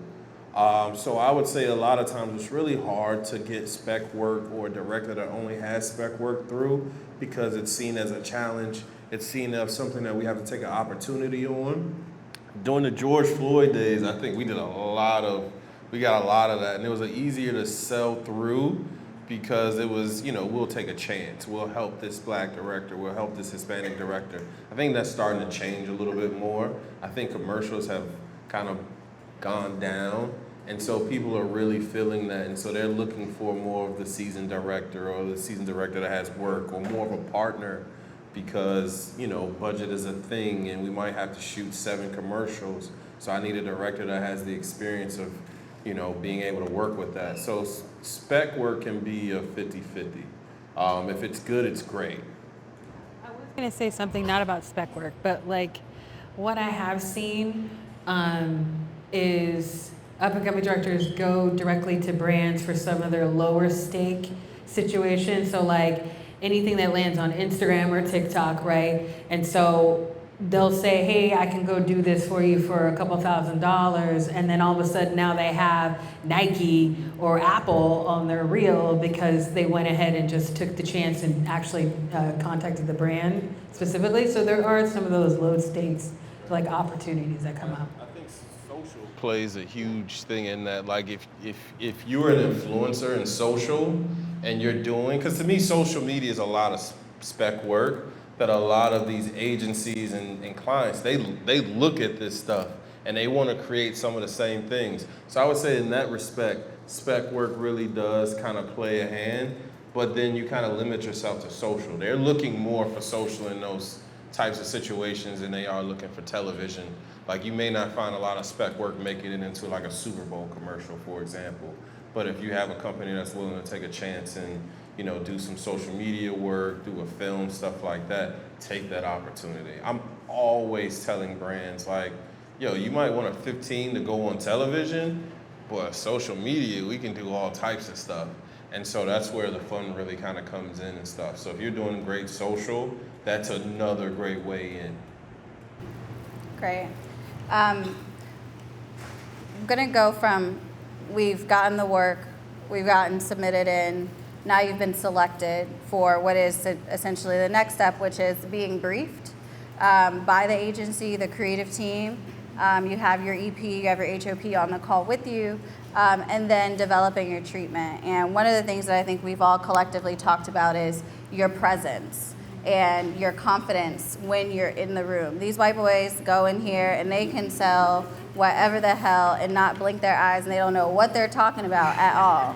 So I would say a lot of times it's really hard to get spec work or a director that only has spec work through because it's seen as a challenge. It's seen as something that we have to take an opportunity on. During the George Floyd days, I think we got a lot of that, and it was easier to sell through because it was, we'll take a chance. We'll help this black director. We'll help this Hispanic director. I think that's starting to change a little bit more. I think commercials have kind of gone down, and so people are really feeling that, and so they're looking for more of the seasoned director or the seasoned director that has work or more of a partner because, budget is a thing and we might have to shoot 7 commercials. So I need a director that has the experience of, being able to work with that. So spec work can be a 50-50. If it's good, it's great. I was going to say something not about spec work, but like what I have seen is up-and-coming directors go directly to brands for some of their lower stake situations. So like anything that lands on Instagram or TikTok, right? And so they'll say, hey, I can go do this for you for a couple $1,000s, and then all of a sudden now they have Nike or Apple on their reel because they went ahead and just took the chance and actually contacted the brand specifically. So there are some of those low stakes like opportunities that come up. I think social plays a huge thing in that. Like if you're an influencer in social and you're doing, because to me social media is a lot of spec work that a lot of these agencies and clients, they look at this stuff and they want to create some of the same things. So I would say in that respect, spec work really does kind of play a hand, but then you kind of limit yourself to social. They're looking more for social in those types of situations than they are looking for television. Like you may not find a lot of spec work making it into like a Super Bowl commercial, for example. But if you have a company that's willing to take a chance and do some social media work, do a film, stuff like that, take that opportunity. I'm always telling brands like, yo, you might want a 15 to go on television, but social media, we can do all types of stuff. And so that's where the fun really kind of comes in and stuff. So if you're doing great social, that's another great way in. Great. I'm gonna go from we've gotten the work, we've gotten submitted in, now you've been selected for what is essentially the next step, which is being briefed by the agency, the creative team. You have your EP, you have your HOP on the call with you, and then developing your treatment. And one of the things that I think we've all collectively talked about is your presence. and your confidence when you're in the room. These white boys go in here and they can sell whatever the hell and not blink their eyes, and they don't know what they're talking about at all.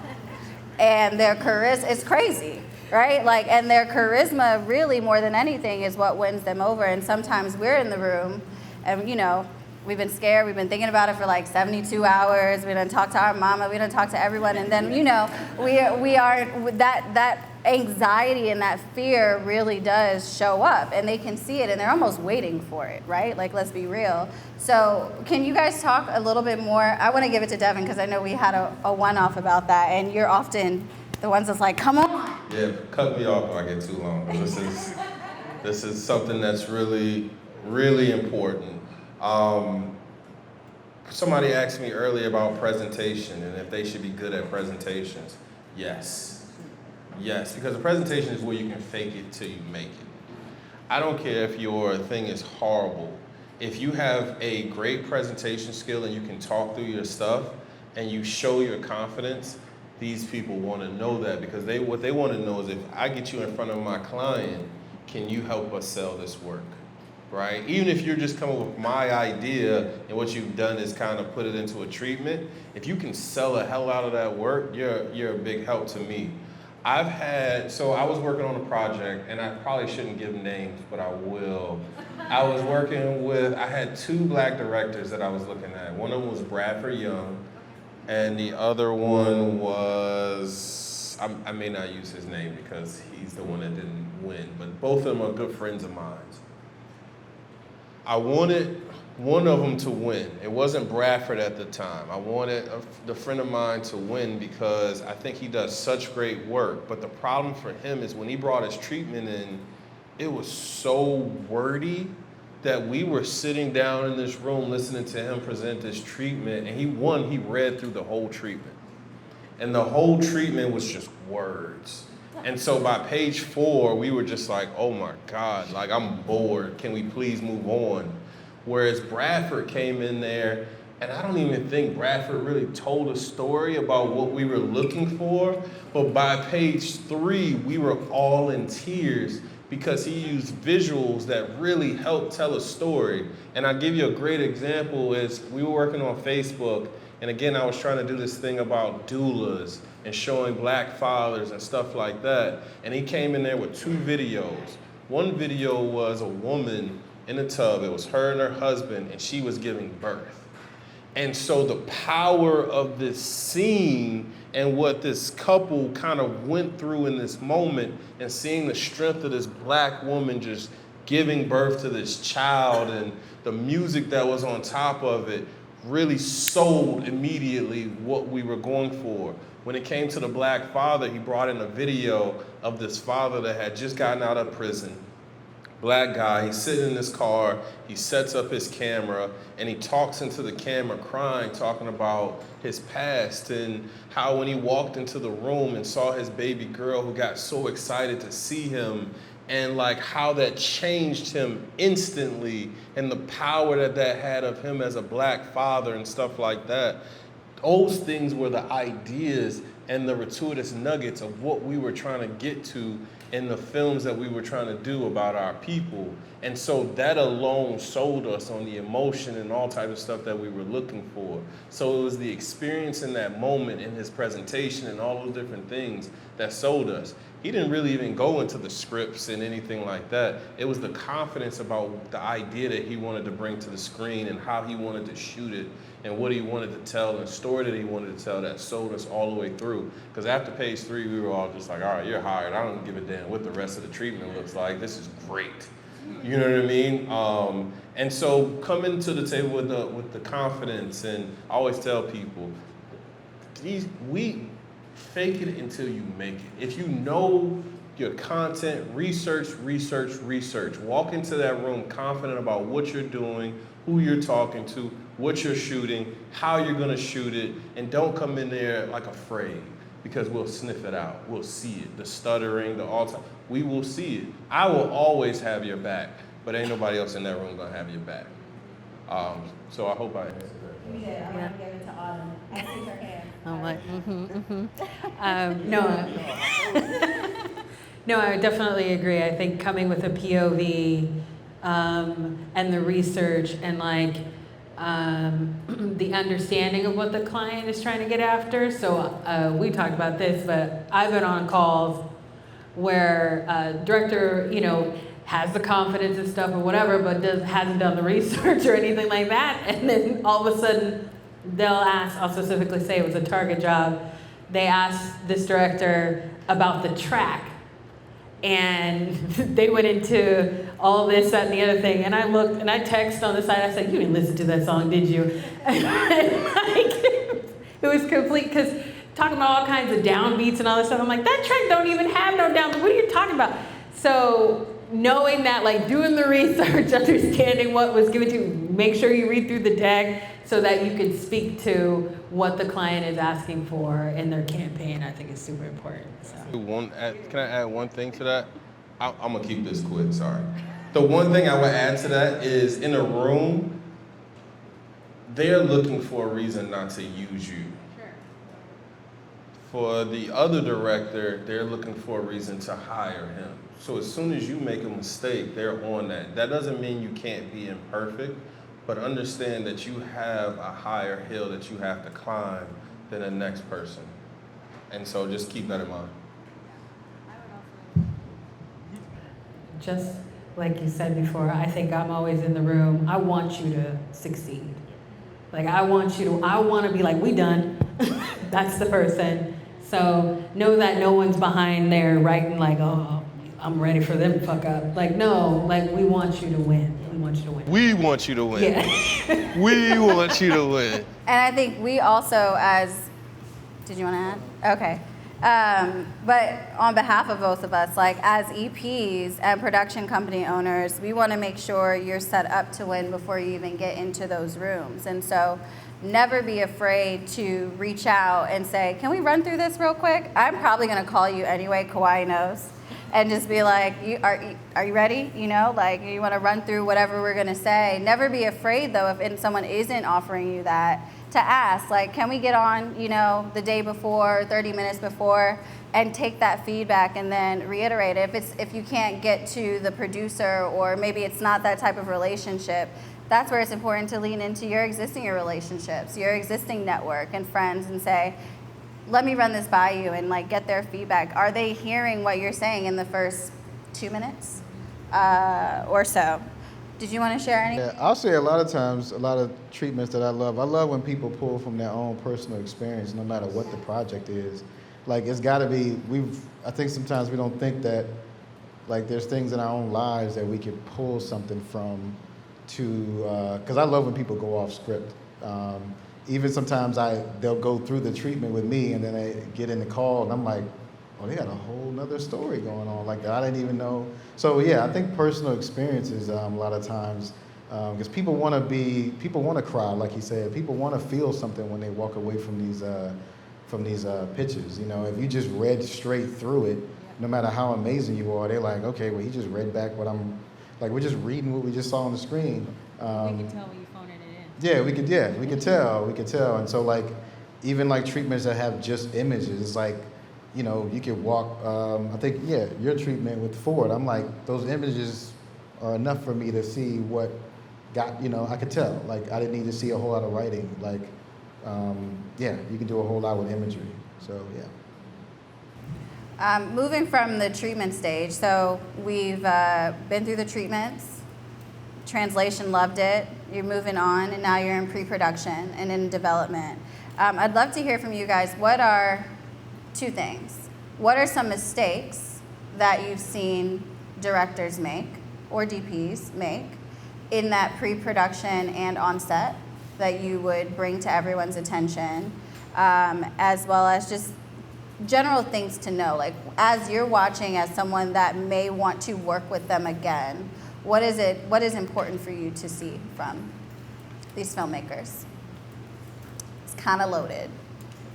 And their charisma is crazy, right? Like, and their charisma really more than anything is what wins them over. And sometimes we're in the room and, you know, we've been scared, we've been thinking about it for like 72 hours, we done talked to our mama, we done talked to everyone, and then, you know, we are, that anxiety and that fear really does show up, and they can see it, and they're almost waiting for it, right? Like, let's be real. So can you guys talk a little bit more? I want to give it to Devin, because I know we had a one-off about that, and you're often the ones that's like, come on. Yeah, cut me off if I get too long. This is something that's really, really important. Somebody asked me earlier about presentation and if they should be good at presentations. Yes. Yes, because a presentation is where you can fake it till you make it. I don't care if your thing is horrible. If you have a great presentation skill and you can talk through your stuff and you show your confidence, these people want to know that, because what they want to know is, if I get you in front of my client, can you help us sell this work? Right? Even if you're just coming with my idea and what you've done is kind of put it into a treatment, if you can sell the hell out of that work, you're a big help to me. So I was working on a project, and I probably shouldn't give names, but I will. I had two black directors that I was looking at. One of them was Bradford Young, and the other one was, I may not use his name because he's the one that didn't win, but both of them are good friends of mine. I wanted one of them to win. It wasn't Bradford at the time. I wanted the friend of mine to win because I think he does such great work. But the problem for him is when he brought his treatment in, it was so wordy that we were sitting down in this room listening to him present this treatment, and he read through the whole treatment. And the whole treatment was just words. And so by page 4, we were just like, oh my God, like, I'm bored. Can we please move on? Whereas Bradford came in there, and I don't even think Bradford really told a story about what we were looking for. But by page 3, we were all in tears because he used visuals that really helped tell a story. And I'll give you a great example is we were working on Facebook, and again, I was trying to do this thing about doulas and showing black fathers and stuff like that. And he came in there with 2 videos. One video was a woman in a tub. It was her and her husband, and she was giving birth. And so the power of this scene and what this couple kind of went through in this moment, and seeing the strength of this black woman just giving birth to this child, and the music that was on top of it, really sold immediately what we were going for. When it came to the black father, he brought in a video of this father that had just gotten out of prison. Black guy, he's sitting in this car, he sets up his camera, and he talks into the camera crying, talking about his past and how when he walked into the room and saw his baby girl, who got so excited to see him, and like how that changed him instantly, and the power that had of him as a black father and stuff like that. Those things were the ideas and the gratuitous nuggets of what we were trying to get to in the films that we were trying to do about our people. And so that alone sold us on the emotion and all types of stuff that we were looking for. So it was the experience in that moment in his presentation and all those different things that sold us. He didn't really even go into the scripts and anything like that. It was the confidence about the idea that he wanted to bring to the screen and how he wanted to shoot it and what he wanted to tell and the story that he wanted to tell that sold us all the way through. Because after page 3, we were all just like, all right, you're hired. I don't give a damn what the rest of the treatment looks like. This is great. You know what I mean? And so coming to the table with the confidence, and I always tell people, we fake it until you make it. If you know your content, research. Walk into that room confident about what you're doing, who you're talking to, what you're shooting, how you're gonna shoot it, and don't come in there like afraid, because we'll sniff it out. We'll see it, the stuttering, the all time. We will see it. I will always have your back, but ain't nobody else in that room gonna have your back. So I hope I answered that. You did. I'm going to give it to Autumn. I see her hand. I'm like, no. No, I definitely agree. I think coming with a POV and the research and like the understanding of what the client is trying to get after. So we talked about this, but I've been on calls where director, has the confidence and stuff or whatever, but hasn't done the research or anything like that. And then all of a sudden they'll ask, I'll specifically say it was a Target job, they asked this director about the track. And they went into all this, that, and the other thing. And I looked and I texted on the side, I said, you didn't listen to that song, did you? And like, it was complete, because talking about all kinds of downbeats and all this stuff, I'm like, that track don't even have no downbeat. What are you talking about? So knowing that, like doing the research, understanding what was given to you, make sure you read through the deck so that you can speak to what the client is asking for in their campaign, I think is super important. So. Can I add one thing to that? I'm gonna keep this quick, sorry. The one thing I would add to that is in a room, they're looking for a reason not to use you. Sure. For the other director, they're looking for a reason to hire him. So as soon as you make a mistake, they're on that. That doesn't mean you can't be imperfect, but understand that you have a higher hill that you have to climb than the next person. And so just keep that in mind. Just like you said before, I think I'm always in the room. I want you to succeed. Like I want to be like, we done. That's the person. So know that no one's behind there writing like, oh, I'm ready for them to fuck up. Like, no, like we want you to win. We want you to win. We want you to win. Yeah. We want you to win. And I think we also did you want to add? Okay. But on behalf of both of us, like as EPs and production company owners, we want to make sure you're set up to win before you even get into those rooms. And so never be afraid to reach out and say, can we run through this real quick? I'm probably going to call you anyway, Kauai knows, and just be like, are you ready? Like you want to run through whatever we're going to say. Never be afraid, though, if someone isn't offering you that, to ask, like, can we get on, the day before, 30 minutes before, and take that feedback and then reiterate it. If you can't get to the producer, or maybe it's not that type of relationship, that's where it's important to lean into your existing relationships, your existing network and friends, and say, let me run this by you, and like get their feedback. Are they hearing what you're saying in the first 2 minutes or so? Did you want to share anything? Yeah, I'll say a lot of times, a lot of treatments that I love when people pull from their own personal experience, no matter what the project is. Like, it's got to be, I think sometimes we don't think that, like, there's things in our own lives that we could pull something from because I love when people go off script. Even sometimes they'll go through the treatment with me, and then they get in the call, and I'm like, oh, they got a whole nother story going on like that. I didn't even know. So yeah, I think personal experiences a lot of times, because people want to cry, like he said. People want to feel something when they walk away from these pitches. If you just read straight through it, no matter how amazing you are, they're like, okay, well, he just read back what I'm, like, we're just reading what we just saw on the screen. We can tell when you phone it in. Yeah, we could tell. And so, like, even like treatments that have just images, it's like, you could walk, I think, your treatment with Ford, I'm like, those images are enough for me to see what got, I could tell. Like, I didn't need to see a whole lot of writing. Like, you can do a whole lot with imagery. So, yeah. Moving from the treatment stage, so we've been through the treatments, translation loved it, you're moving on, and now you're in pre-production and in development. I'd love to hear from you guys. What are two things? What are some mistakes that you've seen directors make or DPs make in that pre-production and on set that you would bring to everyone's attention, as well as just general things to know, like as you're watching as someone that may want to work with them again, what is important for you to see from these filmmakers? It's kind of loaded.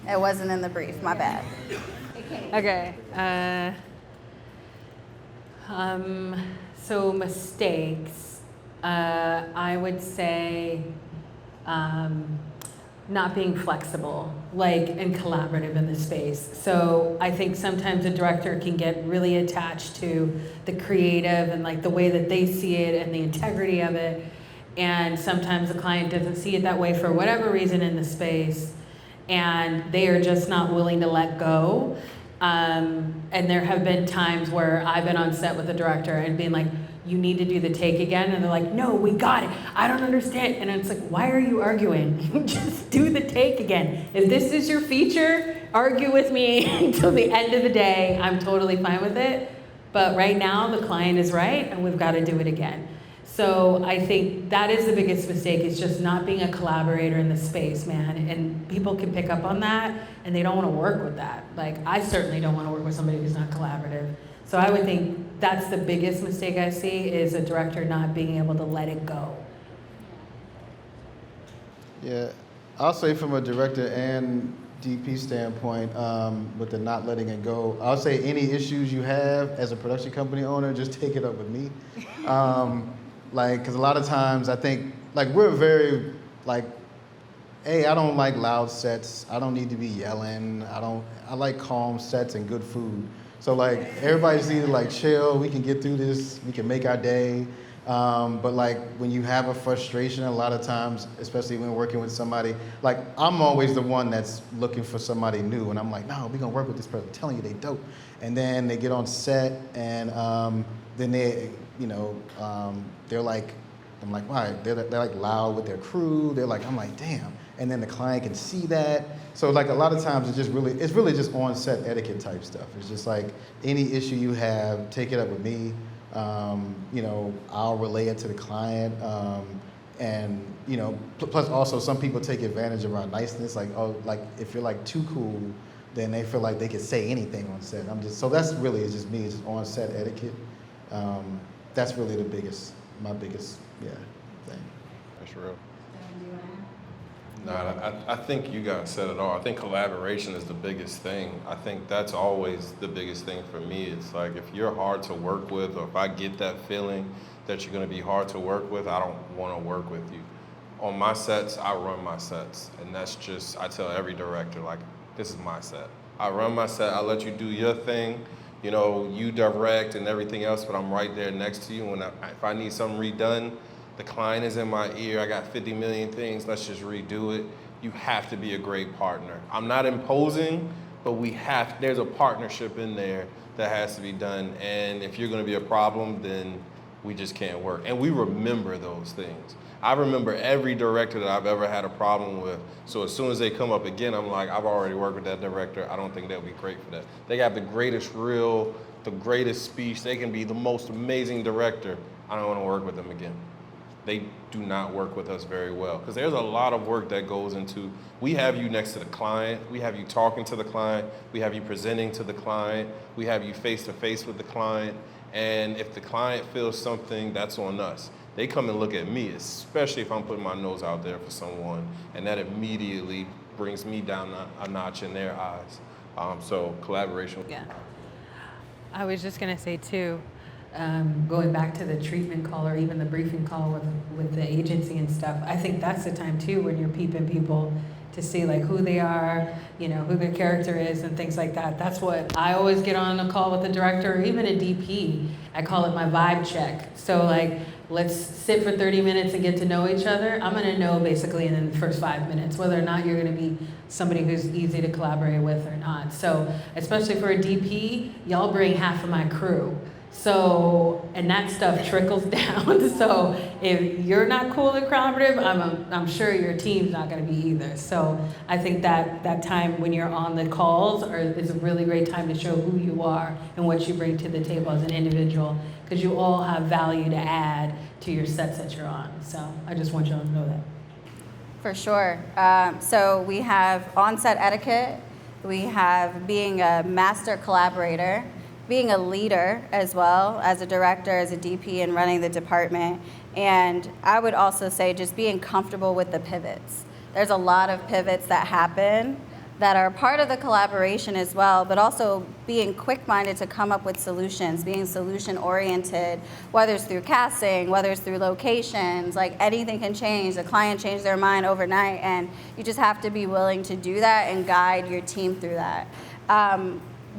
It wasn't in the brief, my bad. Okay. So mistakes, I would say not being flexible, and collaborative in the space. So I think sometimes a director can get really attached to the creative and the way that they see it and the integrity of it. And sometimes the client doesn't see it that way for whatever reason in the space, and they are just not willing to let go. And there have been times where I've been on set with a director and being like, you need to do the take again. And they're like, no, we got it. I don't understand. And it's like, why are you arguing? Just do the take again. If this is your feature, argue with me until the end of the day. I'm totally fine with it. But right now, the client is right, and we've got to do it again. So I think that is the biggest mistake, is just not being a collaborator in the space, man. And people can pick up on that, and they don't want to work with that. I certainly don't want to work with somebody who's not collaborative. So I would think that's the biggest mistake I see, is a director not being able to let it go. Yeah, I'll say from a director and DP standpoint, with the not letting it go, I'll say any issues you have as a production company owner, just take it up with me. Because a lot of times I think, we're very, hey, I don't like loud sets. I don't need to be yelling. I like calm sets and good food. So everybody's either chill, we can get through this, we can make our day. But when you have a frustration, a lot of times, especially when working with somebody, I'm always the one that's looking for somebody new, and I'm like, no, we're gonna work with this person, I'm telling you they dope. And then they get on set, and then they, they're I'm like, why? They're loud with their crew. I'm like, damn. And then the client can see that. So a lot of times it's really just on set etiquette type stuff. It's just any issue you have, take it up with me. I'll relay it to the client. And plus also some people take advantage of our niceness. If you're too cool, then they feel like they can say anything on set. So that's really, it's just me, it's just on set etiquette. That's really my biggest thing. That's real. No, I think you guys said it all. I think collaboration is the biggest thing. I think that's always the biggest thing for me. It's if you're hard to work with, or if I get that feeling that you're going to be hard to work with, I don't want to work with you. On my sets, I run my sets. And that's just, I tell every director, this is my set. I run my set, I let you do your thing. You direct and everything else, but I'm right there next to you. If I need something redone, the client is in my ear, I got 50 million things, let's just redo it. You have to be a great partner. I'm not imposing, but there's a partnership in there that has to be done. And if you're gonna be a problem, then we just can't work. And we remember those things. I remember every director that I've ever had a problem with. So as soon as they come up again, I'm like, I've already worked with that director. I don't think they'll be great for that. They got the greatest reel, the greatest speech. They can be the most amazing director. I don't want to work with them again. They do not work with us very well, because there's a lot of work that goes into, we have you next to the client, we have you talking to the client, we have you presenting to the client, we have you face to face with the client, and if the client feels something, that's on us. They come and look at me, especially if I'm putting my nose out there for someone, and that immediately brings me down a notch in their eyes. So collaboration. Yeah. I was just gonna say too, going back to the treatment call or even the briefing call with the agency and stuff, I think that's the time too when you're peeping people to see who they are, who their character is and things like that. That's what I always get on a call with the director, or even a DP. I call it my vibe check. So let's sit for 30 minutes and get to know each other. I'm gonna know basically in the first 5 minutes whether or not you're gonna be somebody who's easy to collaborate with or not. So especially for a DP, y'all bring half of my crew. So, and that stuff trickles down. So if you're not cool and collaborative, I'm sure your team's not gonna be either. So I think that time when you're on the calls is a really great time to show who you are and what you bring to the table as an individual, because you all have value to add to your sets that you're on. So I just want y'all to know that. For sure. So we have on-set etiquette, we have being a master collaborator, being a leader as well, as a director, as a DP, and running the department. And I would also say just being comfortable with the pivots. There's a lot of pivots that happen that are part of the collaboration as well, but also being quick-minded to come up with solutions, being solution-oriented, whether it's through casting, whether it's through locations, like anything can change. The client changed their mind overnight, and you just have to be willing to do that and guide your team through that.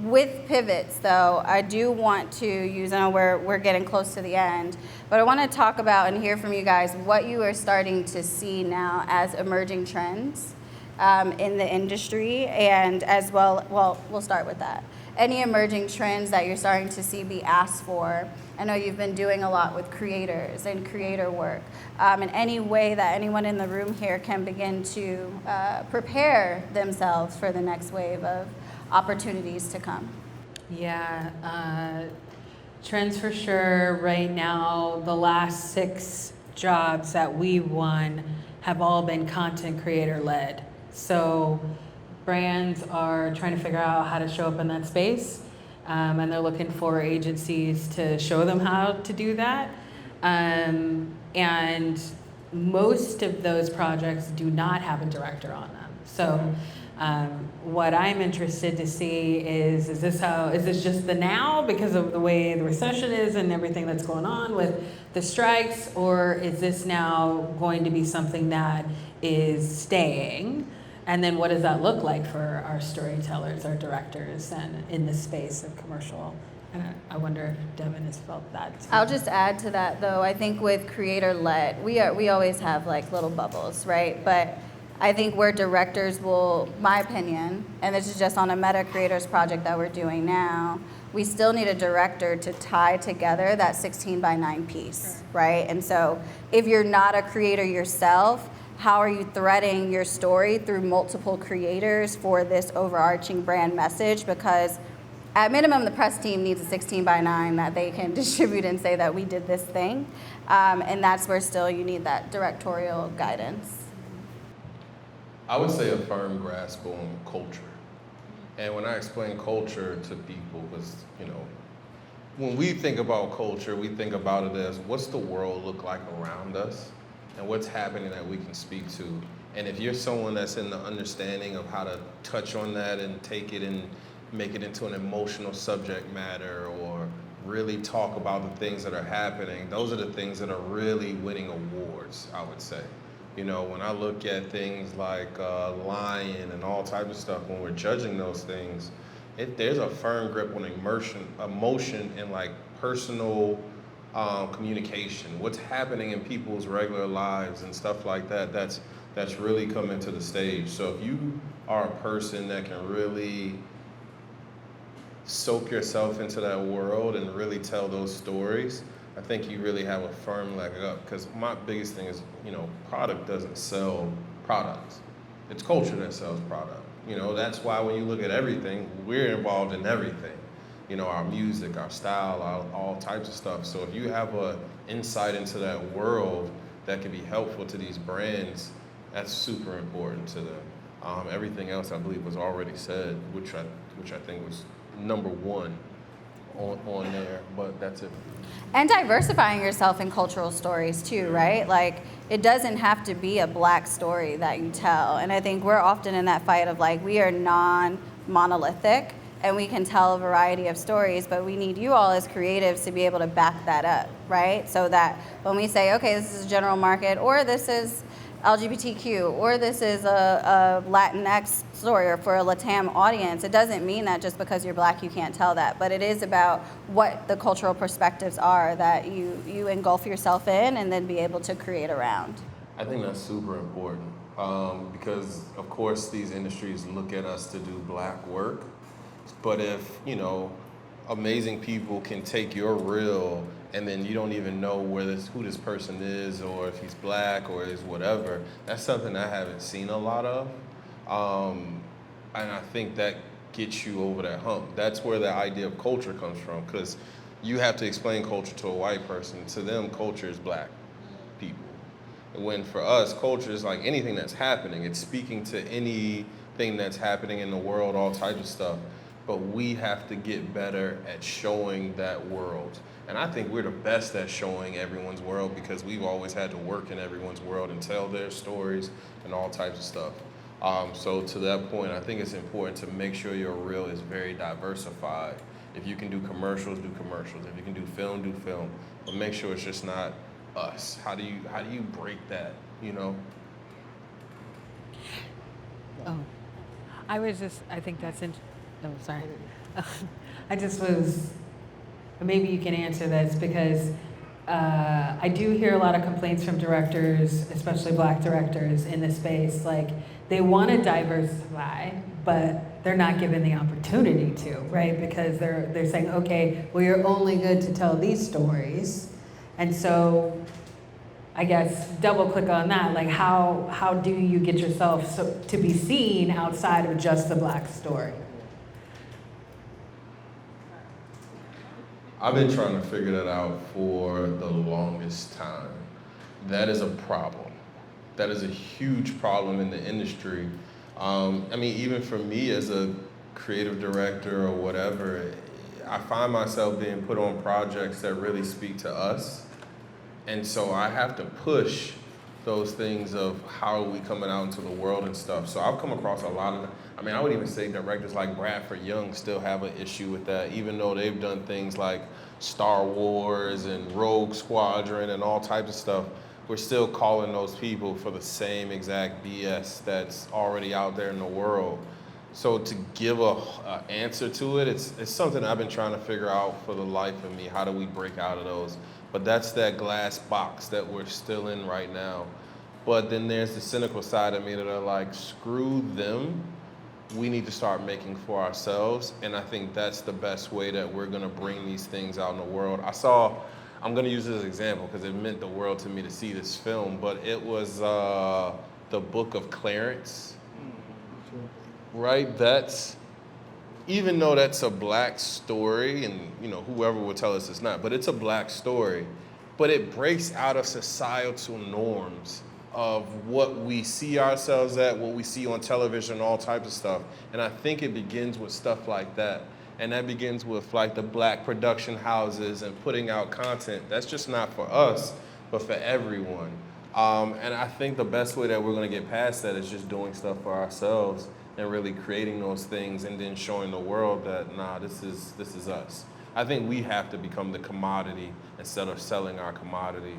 With pivots, though, I do want to use, I know we're getting close to the end, but I want to talk about and hear from you guys what you are starting to see now as emerging trends in the industry, and as well, we'll start with that. Any emerging trends that you're starting to see be asked for? I know you've been doing a lot with creators and creator work. In any way that anyone in the room here can begin to prepare themselves for the next wave of opportunities to come. Yeah, trends for sure. Right now, the last 6 jobs that we won have all been content creator led. So brands are trying to figure out how to show up in that space, and they're looking for agencies to show them how to do that. And most of those projects do not have a director on them. So what I'm interested to see is this just the now because of the way the recession is and everything that's going on with the strikes, or is this now going to be something that is staying? And then what does that look like for our storytellers, our directors, and in the space of commercial? And I wonder if Devin has felt that too. I'll just add to that, though. I think with creator-led, we always have like little bubbles, right? But I think where directors will, my opinion, and this is just on a Meta Creators project that we're doing now, we still need a director to tie together that 16:9 piece, right? And so if you're not a creator yourself, how are you threading your story through multiple creators for this overarching brand message? Because at minimum, the press team needs a 16:9 that they can distribute and say that we did this thing. And that's where still you need that directorial guidance. I would say a firm grasp on culture. And when I explain culture to people, because, when we think about culture, we think about it as what's the world look like around us and what's happening that we can speak to. And if you're someone that's in the understanding of how to touch on that and take it and make it into an emotional subject matter or really talk about the things that are happening, those are the things that are really winning awards, I would say. When I look at things like Lion and all types of stuff, when we're judging those things, there's a firm grip on emotion and like personal communication, what's happening in people's regular lives and stuff like that. That's really coming to the stage. So if you are a person that can really soak yourself into that world and really tell those stories, I think you really have a firm leg up. Because my biggest thing is, product doesn't sell products. It's culture that sells product. That's why when you look at everything, we're involved in everything. Our music, our style, all types of stuff. So if you have an insight into that world that can be helpful to these brands, that's super important to them. Everything else I believe was already said, which I think was number one on there, but that's it. And diversifying yourself in cultural stories too, right? Like, it doesn't have to be a Black story that you tell. And I think we're often in that fight of like, we are non-monolithic and we can tell a variety of stories, but we need you all as creatives to be able to back that up, right? So that when we say, okay, this is a general market, or this is LGBTQ, or this is a Latinx story, or for a LATAM audience, it doesn't mean that just because you're Black you can't tell that, but it is about what the cultural perspectives are that you engulf yourself in and then be able to create around. I think that's super important because, of course, these industries look at us to do Black work, but if, amazing people can take your reel and then you don't even know who this person is or if he's Black or is whatever, that's something I haven't seen a lot of. And I think that gets you over that hump. That's where the idea of culture comes from, because you have to explain culture to a white person. To them, culture is Black people. And when for us, culture is like anything that's happening. It's speaking to anything that's happening in the world, all types of stuff. But we have to get better at showing that world. And I think we're the best at showing everyone's world because we've always had to work in everyone's world and tell their stories and all types of stuff. So to that point, I think it's important to make sure your reel is very diversified. If you can do commercials, do commercials. If you can do film, do film. But make sure it's just not us. How do you break that, you know? Oh, I think that's sorry. Maybe you can answer this because I do hear a lot of complaints from directors, especially Black directors in this space. Like, they want to diversify, but they're not given the opportunity to, right? Because they're saying, okay, well, you're only good to tell these stories. And so I guess double click on that, like how do you get yourself to be seen outside of just the Black story? I've been trying to figure that out for the longest time. That is a problem. That is a huge problem in the industry. I mean, even for me as a creative director or whatever, I find myself being put on projects that really speak to us. And so I have to push those things of how are we coming out into the world and stuff. So I've come across a lot of, I would even say directors like Bradford Young still have an issue with that, even though they've done things like Star Wars and Rogue Squadron and all types of stuff. We're still calling those people for the same exact BS that's already out there in the world. So to give a answer to it, it's something I've been trying to figure out for the life of me. How do we break out of those? But that's that glass box that we're still in right now. But then there's the cynical side of me that are like, screw them. We need to start making for ourselves. And I think that's the best way that we're gonna bring these things out in the world. I'm gonna use this as an example because it meant the world to me to see this film, but it was the Book of Clarence, right? Even though that's a Black story, and whoever will tell us it's not, but it's a Black story, but it breaks out of societal norms of what we see ourselves at, what we see on television, all types of stuff. And I think it begins with stuff like that. And that begins with like the Black production houses and putting out content. That's just not for us, but for everyone. And I think the best way that we're gonna get past that is just doing stuff for ourselves and really creating those things and then showing the world that, nah, this is us. I think we have to become the commodity instead of selling our commodity.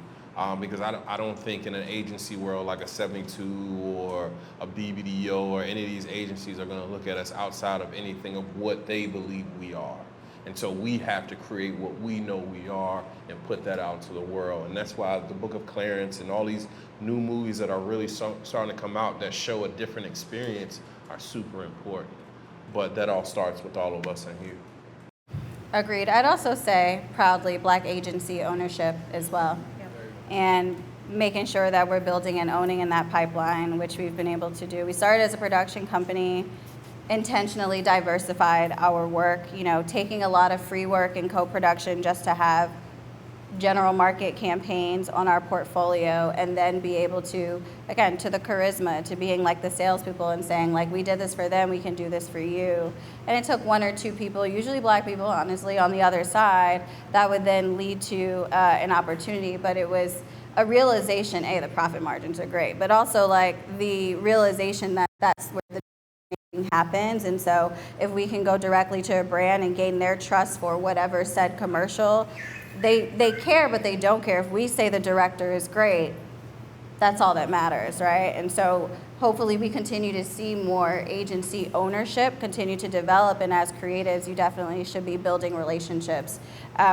Because I don't think in an agency world like a 72 or a BBDO or any of these agencies are gonna look at us outside of anything of what they believe we are. And so we have to create what we know we are and put that out to the world. And that's why the Book of Clarence and all these new movies that are really starting to come out that show a different experience are super important. But that all starts with all of us in here. Agreed. I'd also say proudly Black agency ownership as well. And making sure that we're building and owning in that pipeline, which we've been able to do. We started as a production company, intentionally diversified our work, taking a lot of free work and co-production just to have general market campaigns on our portfolio, and then be able to, again, to the charisma, to being like the salespeople and saying like, we did this for them, we can do this for you. And it took one or two people, usually Black people, honestly, on the other side, that would then lead to an opportunity. But it was a realization, the profit margins are great, but also like the realization that that's where the happens. And so if we can go directly to a brand and gain their trust for whatever said commercial, they care, but they don't care. If we say the director is great, that's all that matters, right? And so hopefully we continue to see more agency ownership continue to develop, and as creatives, you definitely should be building relationships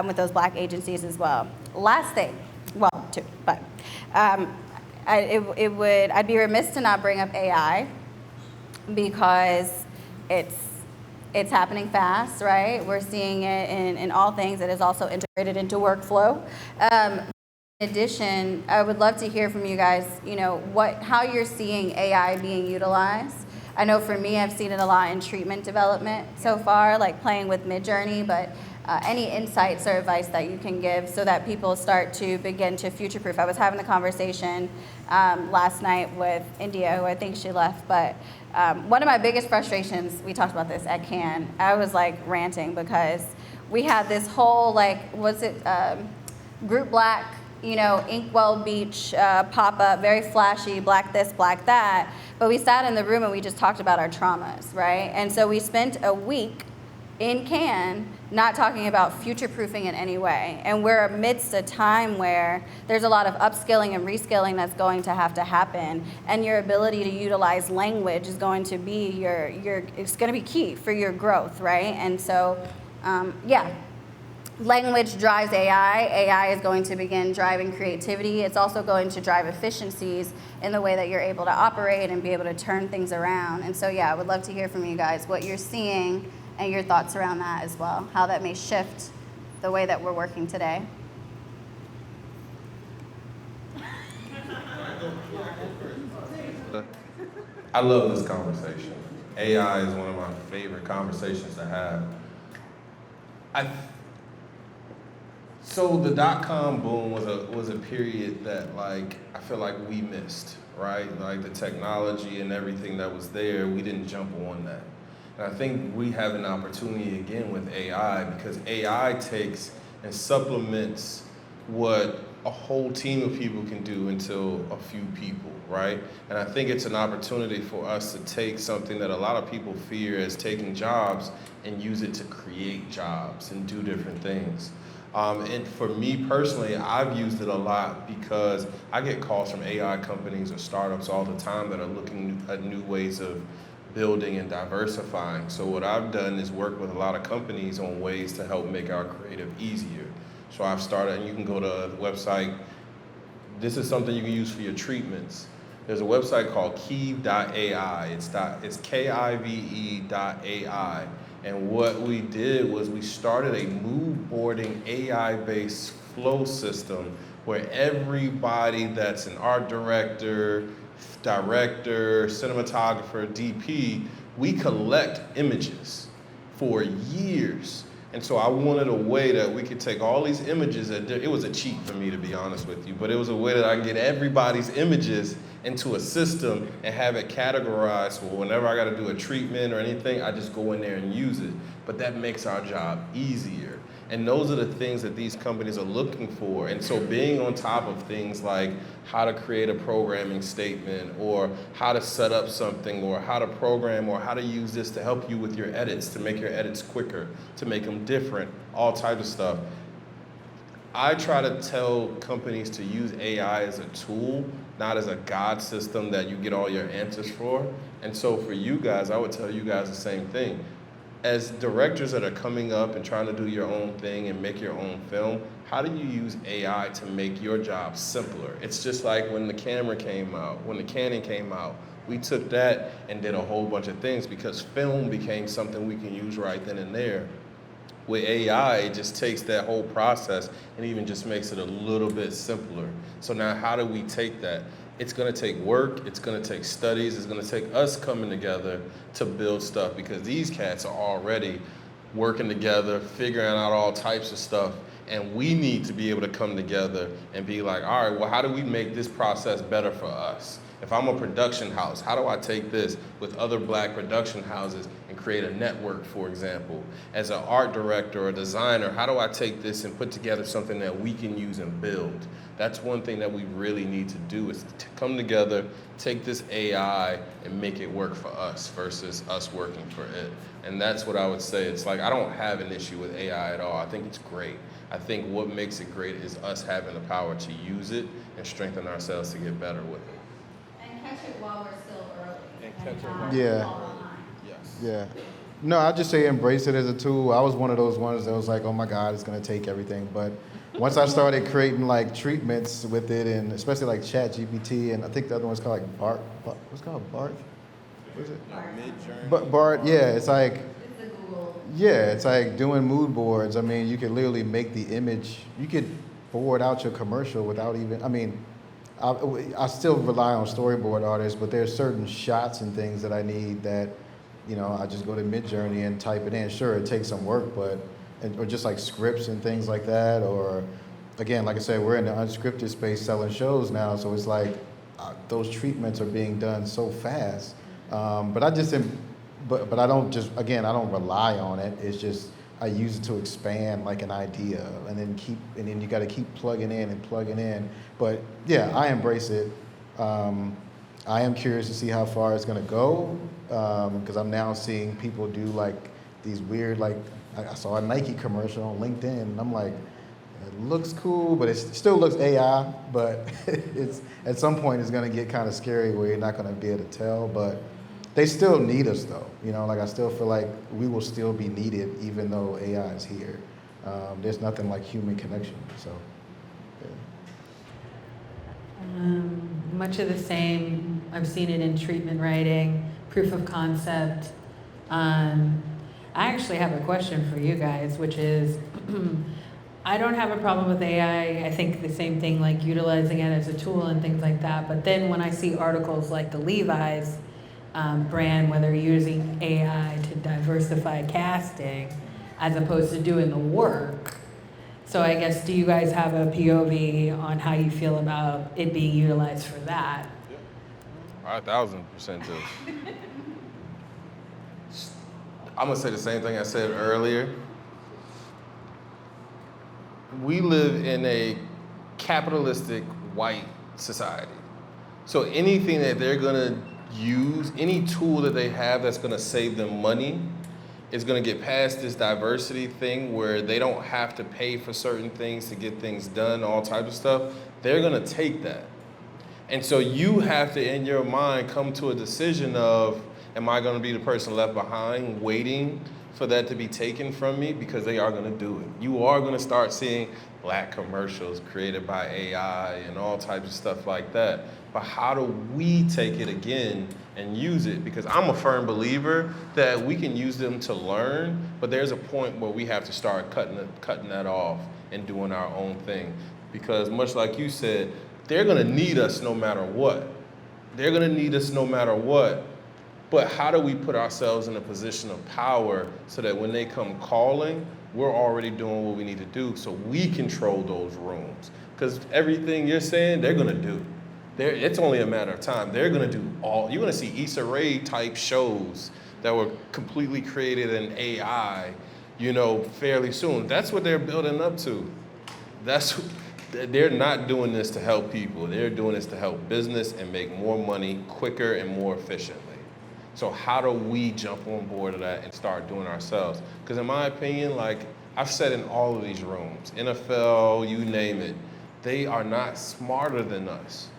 with those Black agencies as well. Last thing, well, two, but I'd be remiss to not bring up AI, because it's happening fast, right? We're seeing it in all things. It is also integrated into workflow. In addition, I would love to hear from you guys, how you're seeing AI being utilized. I know for me, I've seen it a lot in treatment development so far, like playing with Midjourney, but any insights or advice that you can give so that people start to begin to future-proof. I was having a conversation last night with India, who I think she left, but one of my biggest frustrations, we talked about this at Cannes, I was like ranting because we had this whole group Black Inkwell Beach pop-up, very flashy, black this, black that. But we sat in the room and we just talked about our traumas, right? And so we spent a week in Cannes not talking about future-proofing in any way. And we're amidst a time where there's a lot of upskilling and reskilling that's going to have to happen. And your ability to utilize language is going to be it's going to be key for your growth, right? And so, language drives AI. AI is going to begin driving creativity. It's also going to drive efficiencies in the way that you're able to operate and be able to turn things around. And so, I would love to hear from you guys what you're seeing and your thoughts around that as well, how that may shift the way that we're working today. I love this conversation. AI is one of my favorite conversations to have. So the dot-com boom was a period that I feel like we missed, right? Like the technology and everything that was there, we didn't jump on that. And I think we have an opportunity again with AI because AI takes and supplements what a whole team of people can do into a few people, right? And I think it's an opportunity for us to take something that a lot of people fear as taking jobs and use it to create jobs and do different things. And for me personally, I've used it a lot because I get calls from AI companies or startups all the time that are looking at new ways of building and diversifying. So what I've done is work with a lot of companies on ways to help make our creative easier. So I've started, and you can go to the website. This is something you can use for your treatments. There's a website called Kive.ai. It's Kive.ai. And what we did was we started a mood boarding AI-based flow system where everybody that's an art director, cinematographer, DP, we collect images for years. And so I wanted a way that we could take all these images, it was a cheat for me to be honest with you, but it was a way that I can get everybody's images into a system and have it categorized. Well, whenever I gotta do a treatment or anything, I just go in there and use it. But that makes our job easier. And those are the things that these companies are looking for. And so being on top of things like how to create a programming statement or how to set up something or how to program or how to use this to help you with your edits, to make your edits quicker, to make them different, all types of stuff. I try to tell companies to use AI as a tool, not as a God system that you get all your answers for. And so for you guys, I would tell you guys the same thing. As directors that are coming up and trying to do your own thing and make your own film, how do you use AI to make your job simpler? It's just like when the camera came out, when the Canon came out, we took that and did a whole bunch of things because film became something we can use right then and there. With AI, it just takes that whole process and even just makes it a little bit simpler. So now how do we take that? It's gonna take work, it's gonna take studies, it's gonna take us coming together to build stuff because these cats are already working together, figuring out all types of stuff, and we need to be able to come together and be like, all right, well, how do we make this process better for us? If I'm a production house, how do I take this with other Black production houses and create a network, for example? As an art director or designer, how do I take this and put together something that we can use and build? That's one thing that we really need to do is to come together, take this AI and make it work for us versus us working for it. And that's what I would say. It's like, I don't have an issue with AI at all. I think it's great. I think what makes it great is us having the power to use it and strengthen ourselves to get better with it. Catch it while we're still early. And catch it while Yeah. Yes. Yeah. No, I just say embrace it as a tool. I was one of those ones that was like, oh my God, it's gonna take everything. But once I started creating like treatments with it, and especially like Chat GPT, and I think the other one's called like Bart. What's it called? Bart? What is it? Midjourney. Bart. Yeah, it's like. It's the Google. Yeah, it's like doing mood boards. I mean, you could literally make the image. You could forward out your commercial without even. I mean, I still rely on storyboard artists, but there's certain shots and things that I need that, you know, I just go to Midjourney and type it in. Sure, it takes some work, but or just like scripts and things like that. Or again, like I said, we're in the unscripted space selling shows now, so it's like those treatments are being done so fast. But I just am, but I don't just, again, I don't rely on it. It's just I use it to expand like an idea, and then you got to keep plugging in and plugging in. But yeah, I embrace it. I am curious to see how far it's going to go, because I'm now seeing people do like these weird, like I saw a Nike commercial on LinkedIn, and I'm like, it looks cool, but it still looks AI. But it's at some point it's going to get kind of scary where you're not going to be able to tell. But they still need us though. You know, like I still feel like we will still be needed even though AI is here. There's nothing like human connection. So. Yeah. Much of the same. I've seen it in treatment writing, proof of concept. I actually have a question for you guys, which is, I don't have a problem with AI. I think the same thing, like utilizing it as a tool and things like that. But then when I see articles like the Levi's brand, where they're using AI to diversify casting as opposed to doing the work. So I guess, do you guys have a POV on how you feel about it being utilized for that? 1,000% do. I'm gonna say the same thing I said earlier. We live in a capitalistic white society. So anything that they're gonna use, any tool that they have that's gonna save them money, is gonna get past this diversity thing where they don't have to pay for certain things to get things done, all types of stuff. They're gonna take that. And so you have to, in your mind, come to a decision of, am I gonna be the person left behind waiting for that to be taken from me? Because they are gonna do it. You are gonna start seeing Black commercials created by AI and all types of stuff like that. But how do we take it again and use it? Because I'm a firm believer that we can use them to learn, but there's a point where we have to start cutting that off and doing our own thing. Because much like you said, they're gonna need us no matter what. They're gonna need us no matter what. But how do we put ourselves in a position of power so that when they come calling, we're already doing what we need to do so we control those rooms? Because everything you're saying, they're gonna do. It's only a matter of time. They're gonna do all. You're gonna see Issa Rae type shows that were completely created in AI, fairly soon. That's what they're building up to. They're not doing this to help people. They're doing this to help business and make more money quicker and more efficiently. So how do we jump on board of that and start doing ourselves? Because in my opinion, like I've said in all of these rooms, NFL, you name it, they are not smarter than us.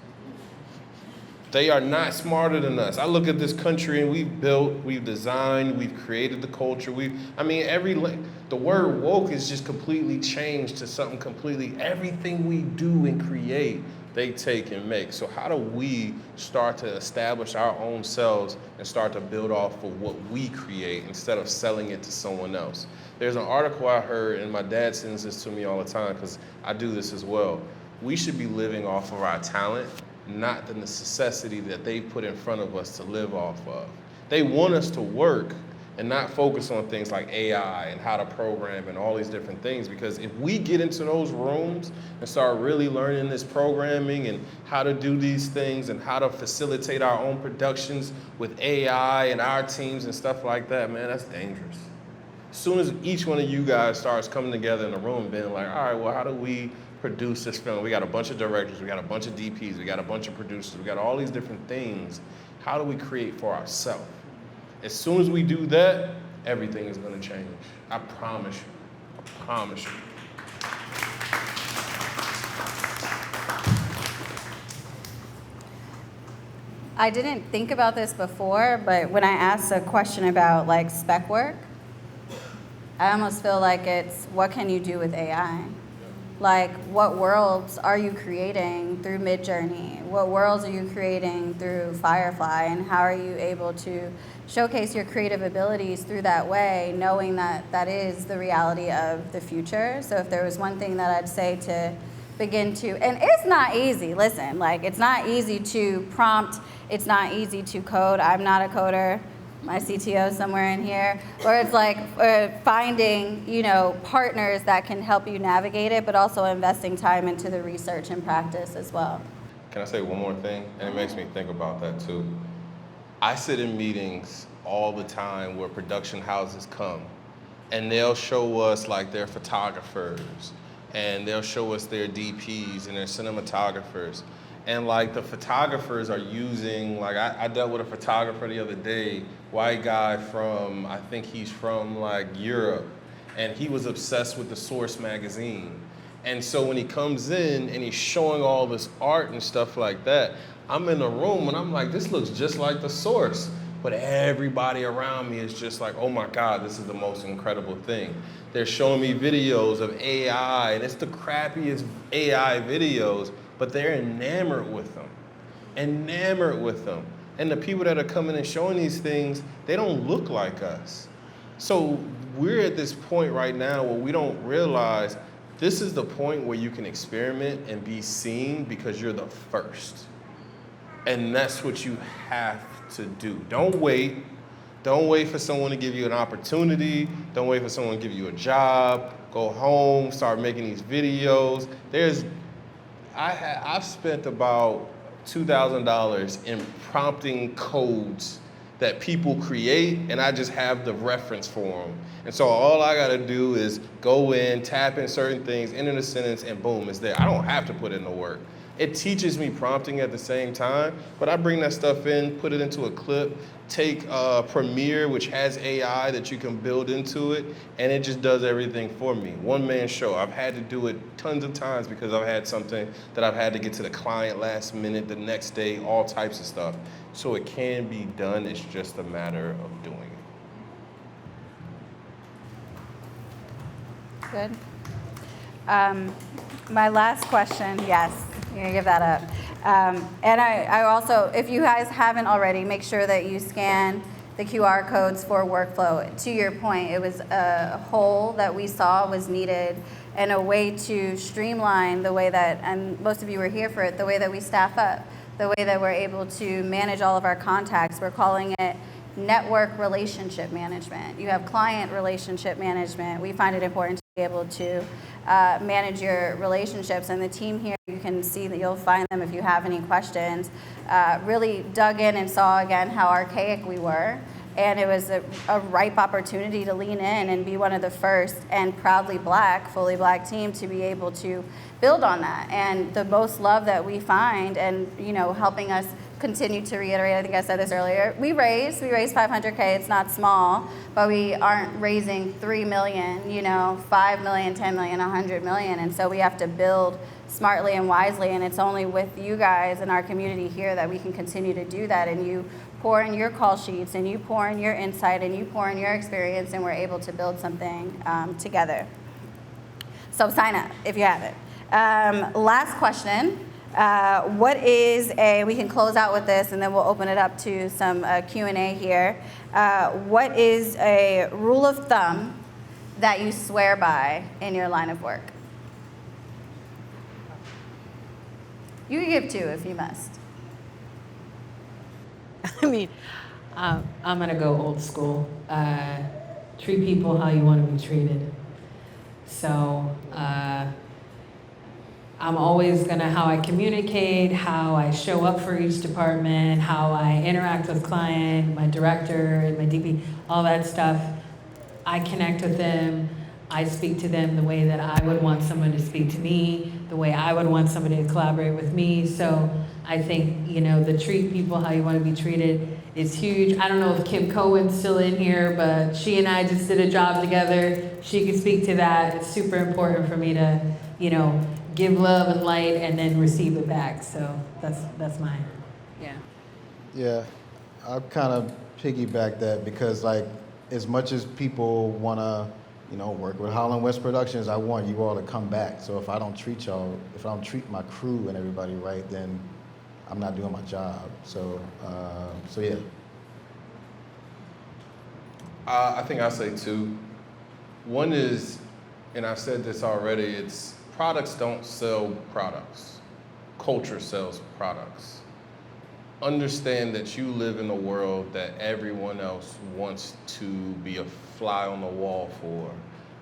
They are not smarter than us. I look at this country and we've built, we've designed, we've created the culture. The word woke is just completely changed to something completely, everything we do and create, they take and make. So how do we start to establish our own selves and start to build off of what we create instead of selling it to someone else? There's an article I heard, and my dad sends this to me all the time because I do this as well. We should be living off of our talent, not the necessity that they put in front of us to live off of. They want us to work and not focus on things like AI and how to program and all these different things, because if we get into those rooms and start really learning this programming and how to do these things and how to facilitate our own productions with AI and our teams and stuff like that, man, that's dangerous. As soon as each one of you guys starts coming together in a room being like, all right, well, how do we produce this film? We got a bunch of directors, we got a bunch of DPs, we got a bunch of producers, we got all these different things. How do we create for ourselves? As soon as we do that, everything is gonna change. I promise you, I promise you. I didn't think about this before, but when I asked a question about like spec work, I almost feel like it's what can you do with AI? Like, what worlds are you creating through Midjourney? What worlds are you creating through Firefly? And how are you able to showcase your creative abilities through that way, knowing that that is the reality of the future? So if there was one thing that I'd say to begin to, and it's not easy, listen, like it's not easy to prompt, it's not easy to code. I'm not a coder. My CTO somewhere in here, or it's like finding, partners that can help you navigate it, but also investing time into the research and practice as well. Can I say one more thing? And it makes me think about that too. I sit in meetings all the time where production houses come and they'll show us like their photographers, and they'll show us their DPs and their cinematographers. And like the photographers are using, like I dealt with a photographer the other day, white guy from, I think he's from like Europe, and he was obsessed with the Source magazine. And so when he comes in and he's showing all this art and stuff like that, I'm in the room and I'm like, this looks just like the Source. But everybody around me is just like, oh my God, this is the most incredible thing. They're showing me videos of AI, and it's the crappiest AI videos, but they're enamored with them. Enamored with them. And the people that are coming and showing these things, they don't look like us. So we're at this point right now where we don't realize this is the point where you can experiment and be seen because you're the first. And that's what you have to do. Don't wait. Don't wait for someone to give you an opportunity. Don't wait for someone to give you a job. Go home, start making these videos. I've spent about $2,000 in prompting codes that people create, and I just have the reference for them. And so all I gotta do is go in, tap in certain things, enter the sentence, and boom, it's there. I don't have to put in the work. It teaches me prompting at the same time, but I bring that stuff in, put it into a clip, take Premiere, which has AI that you can build into it, and it just does everything for me. One-man show. I've had to do it tons of times because I've had something that I've had to get to the client last minute, the next day, all types of stuff. So it can be done, it's just a matter of doing it. Good. My last question, yes, you're gonna give that up. And I also, if you guys haven't already, make sure that you scan the QR codes for workflow. To your point, it was a hole that we saw was needed and a way to streamline the way that, and most of you were here for it, the way that we staff up, the way that we're able to manage all of our contacts. We're calling it network relationship management. You have client relationship management. We find it important to be able to manage your relationships, and the team here, you can see that you'll find them if you have any questions, really dug in and saw again how archaic we were, and it was a ripe opportunity to lean in and be one of the first and proudly black, fully black team to be able to build on that. And the most love that we find, and helping us continue to reiterate, I think I said this earlier, we raised $500K, it's not small, but we aren't raising 3 million, 5 million, 10 million, 100 million. And so we have to build smartly and wisely, and it's only with you guys and our community here that we can continue to do that. And you pour in your call sheets, and you pour in your insight, and you pour in your experience, and we're able to build something together. So sign up if you have it. Last question. We can close out with this and then we'll open it up to some Q&A here. What is a rule of thumb that you swear by in your line of work? You can give 2 if you must. I mean, I'm gonna go old school. Treat people how you want to be treated. So I'm always how I communicate, how I show up for each department, how I interact with client, my director, my DP, all that stuff. I connect with them. I speak to them the way that I would want someone to speak to me, the way I would want somebody to collaborate with me. So I think, the treat people how you want to be treated is huge. I don't know if Kim Cohen's still in here, but she and I just did a job together. She could speak to that. It's super important for me to, give love and light and then receive it back. So that's mine. Yeah. Yeah, I kind of piggyback that because as much as people want to, work with Holland West Productions, I want you all to come back. So if I don't treat my crew and everybody right, then I'm not doing my job. So yeah. I think I'll say 2. One is, and I've said this already, it's products don't sell products. Culture sells products. Understand that you live in a world that everyone else wants to be a fly on the wall for.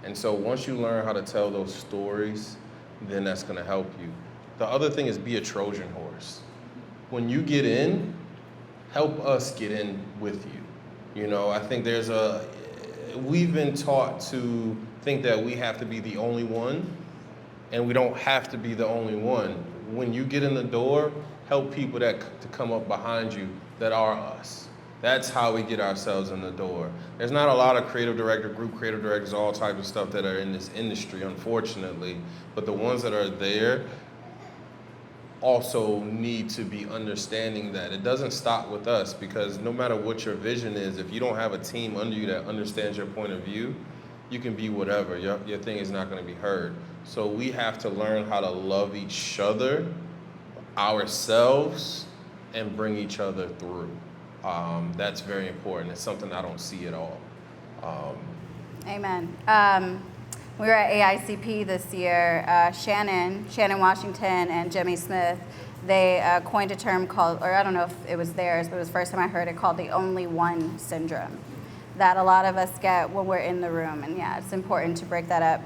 And so once you learn how to tell those stories, then that's gonna help you. The other thing is be a Trojan horse. When you get in, help us get in with you. I think there's we've been taught to think that we have to be the only one, and we don't have to be the only one. When you get in the door, help people to come up behind you that are us. That's how we get ourselves in the door. There's not a lot of creative director, group creative directors, all types of stuff that are in this industry, unfortunately. But the ones that are there also need to be understanding that it doesn't stop with us, because no matter what your vision is, if you don't have a team under you that understands your point of view, you can be whatever. Your thing is not going to be heard. So we have to learn how to love each other, ourselves, and bring each other through. That's very important. It's something I don't see at all. Amen. We were at AICP this year. Shannon Washington and Jimmy Smith, they coined a term called, or I don't know if it was theirs, but it was the first time I heard it, called the only one syndrome, that a lot of us get when we're in the room. And yeah, it's important to break that up.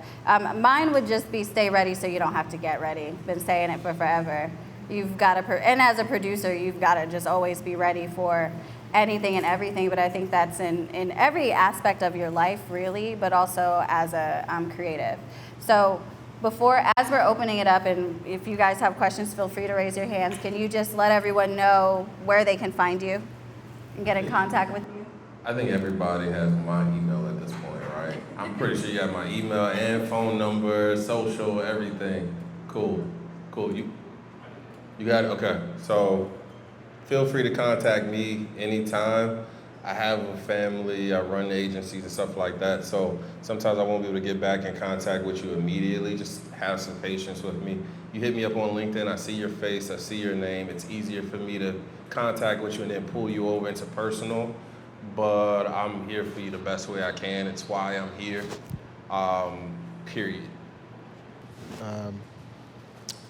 Mine would just be stay ready so you don't have to get ready. Been saying it for forever. You've got to, and as a producer, you've got to just always be ready for anything and everything. But I think that's in every aspect of your life, really, but also as a creative. So as we're opening it up, and if you guys have questions, feel free to raise your hands. Can you just let everyone know where they can find you and get in contact with you? I think everybody has my email at this point, right? I'm pretty sure you have my email and phone number, social, everything. Cool. You got it? Okay. So feel free to contact me anytime. I have a family, I run agencies and stuff like that, so sometimes I won't be able to get back in contact with you immediately. Just have some patience with me. You hit me up on LinkedIn, I see your face, I see your name. It's easier for me to contact with you and then pull you over into personal, but I'm here for you the best way I can. It's why I'm here, period.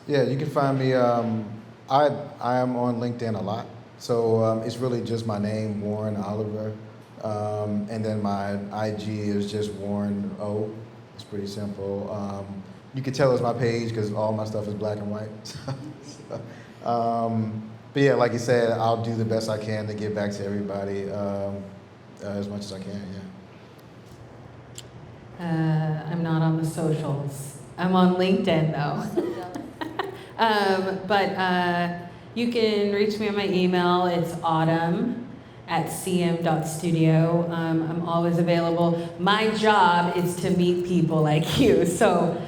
Yeah, you can find me. I am on LinkedIn a lot, so it's really just my name, Warren Oliver, and then my IG is just Warren O. It's pretty simple. You can tell it's my page because all my stuff is black and white. But yeah, like you said, I'll do the best I can to get back to everybody as much as I can. Yeah. I'm not on the socials. I'm on LinkedIn though. But you can reach me on my email. It's autumn@cm.studio. I'm always available. My job is to meet people like you, so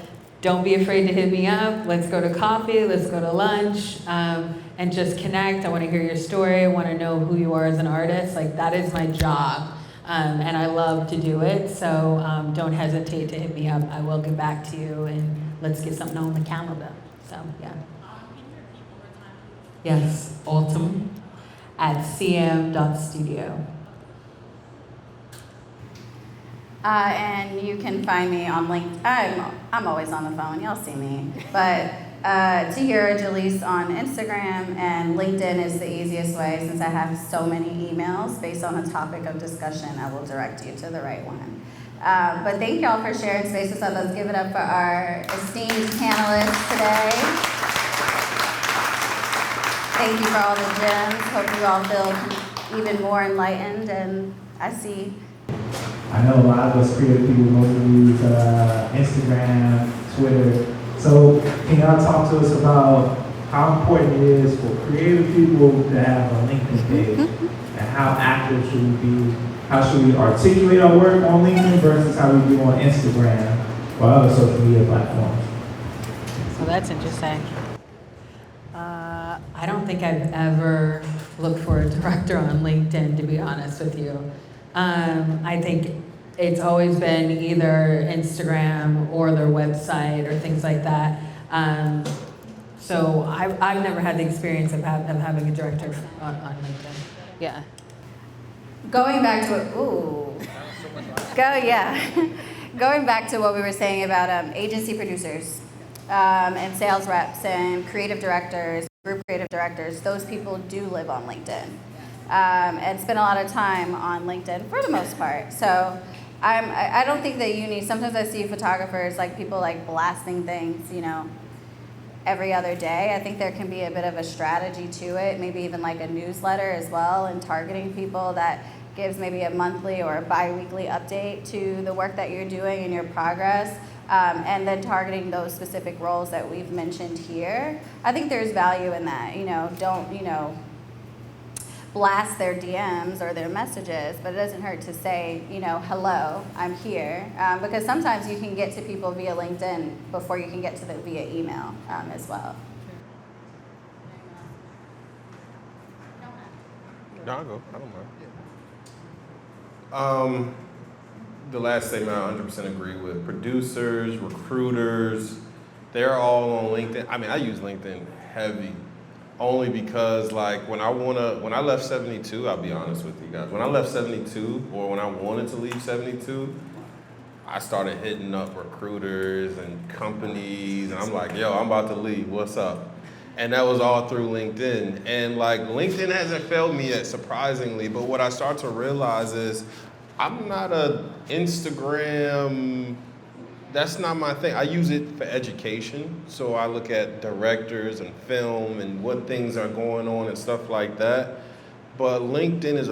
don't be afraid to hit me up. Let's go to coffee, let's go to lunch, and just connect. I want to hear your story. I want to know who you are as an artist. Like, that is my job, and I love to do it. So don't hesitate to hit me up. I will get back to you, and let's get something on the calendar. So, yeah. Yes, autumn@cm.studio. And you can find me on LinkedIn. I'm always on the phone. Y'all see me. But Tahira Jalise on Instagram, and LinkedIn is the easiest way. Since I have so many emails based on a topic of discussion, I will direct you to the right one. But thank y'all for sharing space with us. Let's give it up for our esteemed panelists today. Thank you for all the gems. Hope you all feel even more enlightened. And I see. I know a lot of us creative people mostly use Instagram, Twitter. So can y'all talk to us about how important it is for creative people to have a LinkedIn page, and how active should we be? How should we articulate our work on LinkedIn versus how we do on Instagram or other social media platforms? So that's interesting. I don't think I've ever looked for a director on LinkedIn, to be honest with you. I think it's always been either Instagram or their website or things like that. So I've never had the experience of having a director on LinkedIn. Yeah. Going back to going back to what we were saying about agency producers and sales reps and creative directors, group creative directors. Those people do live on LinkedIn and spend a lot of time on LinkedIn for the most part. So I don't think that you need. Sometimes I see photographers, like people like blasting things, every other day. I think there can be a bit of a strategy to it, maybe even like a newsletter as well, and targeting people that gives maybe a monthly or a bi-weekly update to the work that you're doing and your progress, and then targeting those specific roles that we've mentioned here. I think there's value in that. Don't, blast their DMs or their messages, but it doesn't hurt to say, hello, I'm here. Because sometimes you can get to people via LinkedIn before you can get to them via email as well. No, I'll go. I don't mind. The last statement I 100% agree with. Producers, recruiters, they're all on LinkedIn. I mean, I use LinkedIn heavy, only because when I left 72, I'll be honest with you guys. When I left 72, or when I wanted to leave 72, I started hitting up recruiters and companies, and I'm like, yo, I'm about to leave. What's up? And that was all through LinkedIn. And LinkedIn hasn't failed me yet, surprisingly. But what I start to realize is I'm not a Instagram, that's not my thing. I use it for education. So I look at directors and film and what things are going on and stuff like that. But LinkedIn is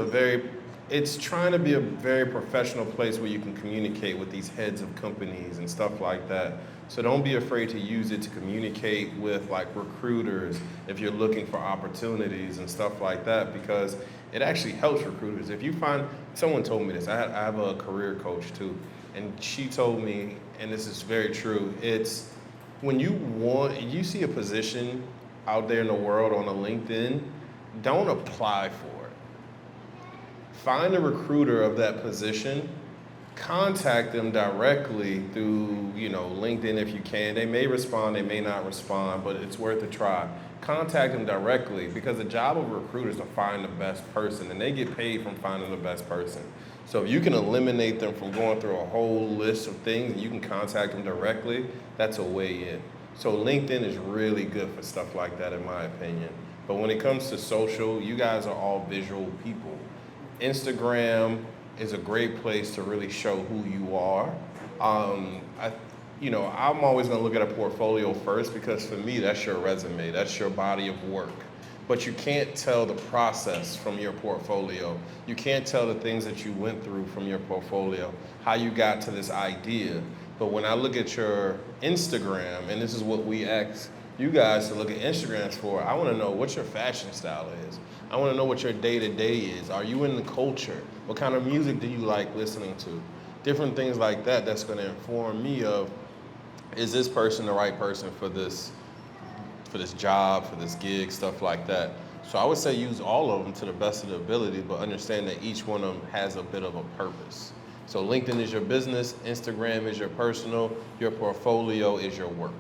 it's trying to be a very professional place where you can communicate with these heads of companies and stuff like that. So don't be afraid to use it to communicate with recruiters if you're looking for opportunities and stuff like that, because it actually helps recruiters. If you find, someone told me this, I have a career coach too, and she told me, and this is very true, it's when you see a position out there in the world on a LinkedIn, don't apply for it. Find a recruiter of that position, contact them directly through, LinkedIn if you can. They may respond, they may not respond, but it's worth a try. Contact them directly, because the job of a recruiter is to find the best person, and they get paid from finding the best person. So if you can eliminate them from going through a whole list of things and you can contact them directly, that's a way in. So LinkedIn is really good for stuff like that, in my opinion. But when it comes to social, you guys are all visual people. Instagram is a great place to really show who you are. I'm always going to look at a portfolio first, because for me, that's your resume, that's your body of work. But you can't tell the process from your portfolio. You can't tell the things that you went through from your portfolio, how you got to this idea. But when I look at your Instagram, and this is what we ask you guys to look at Instagrams for, I want to know what your fashion style is. I want to know what your day-to-day is. Are you in the culture? What kind of music do you like listening to? Different things like that, that's going to inform me of, is this person the right person for this job, for this gig, stuff like that. So I would say use all of them to the best of the ability, but understand that each one of them has a bit of a purpose. So LinkedIn is your business, Instagram is your personal, your portfolio is your work.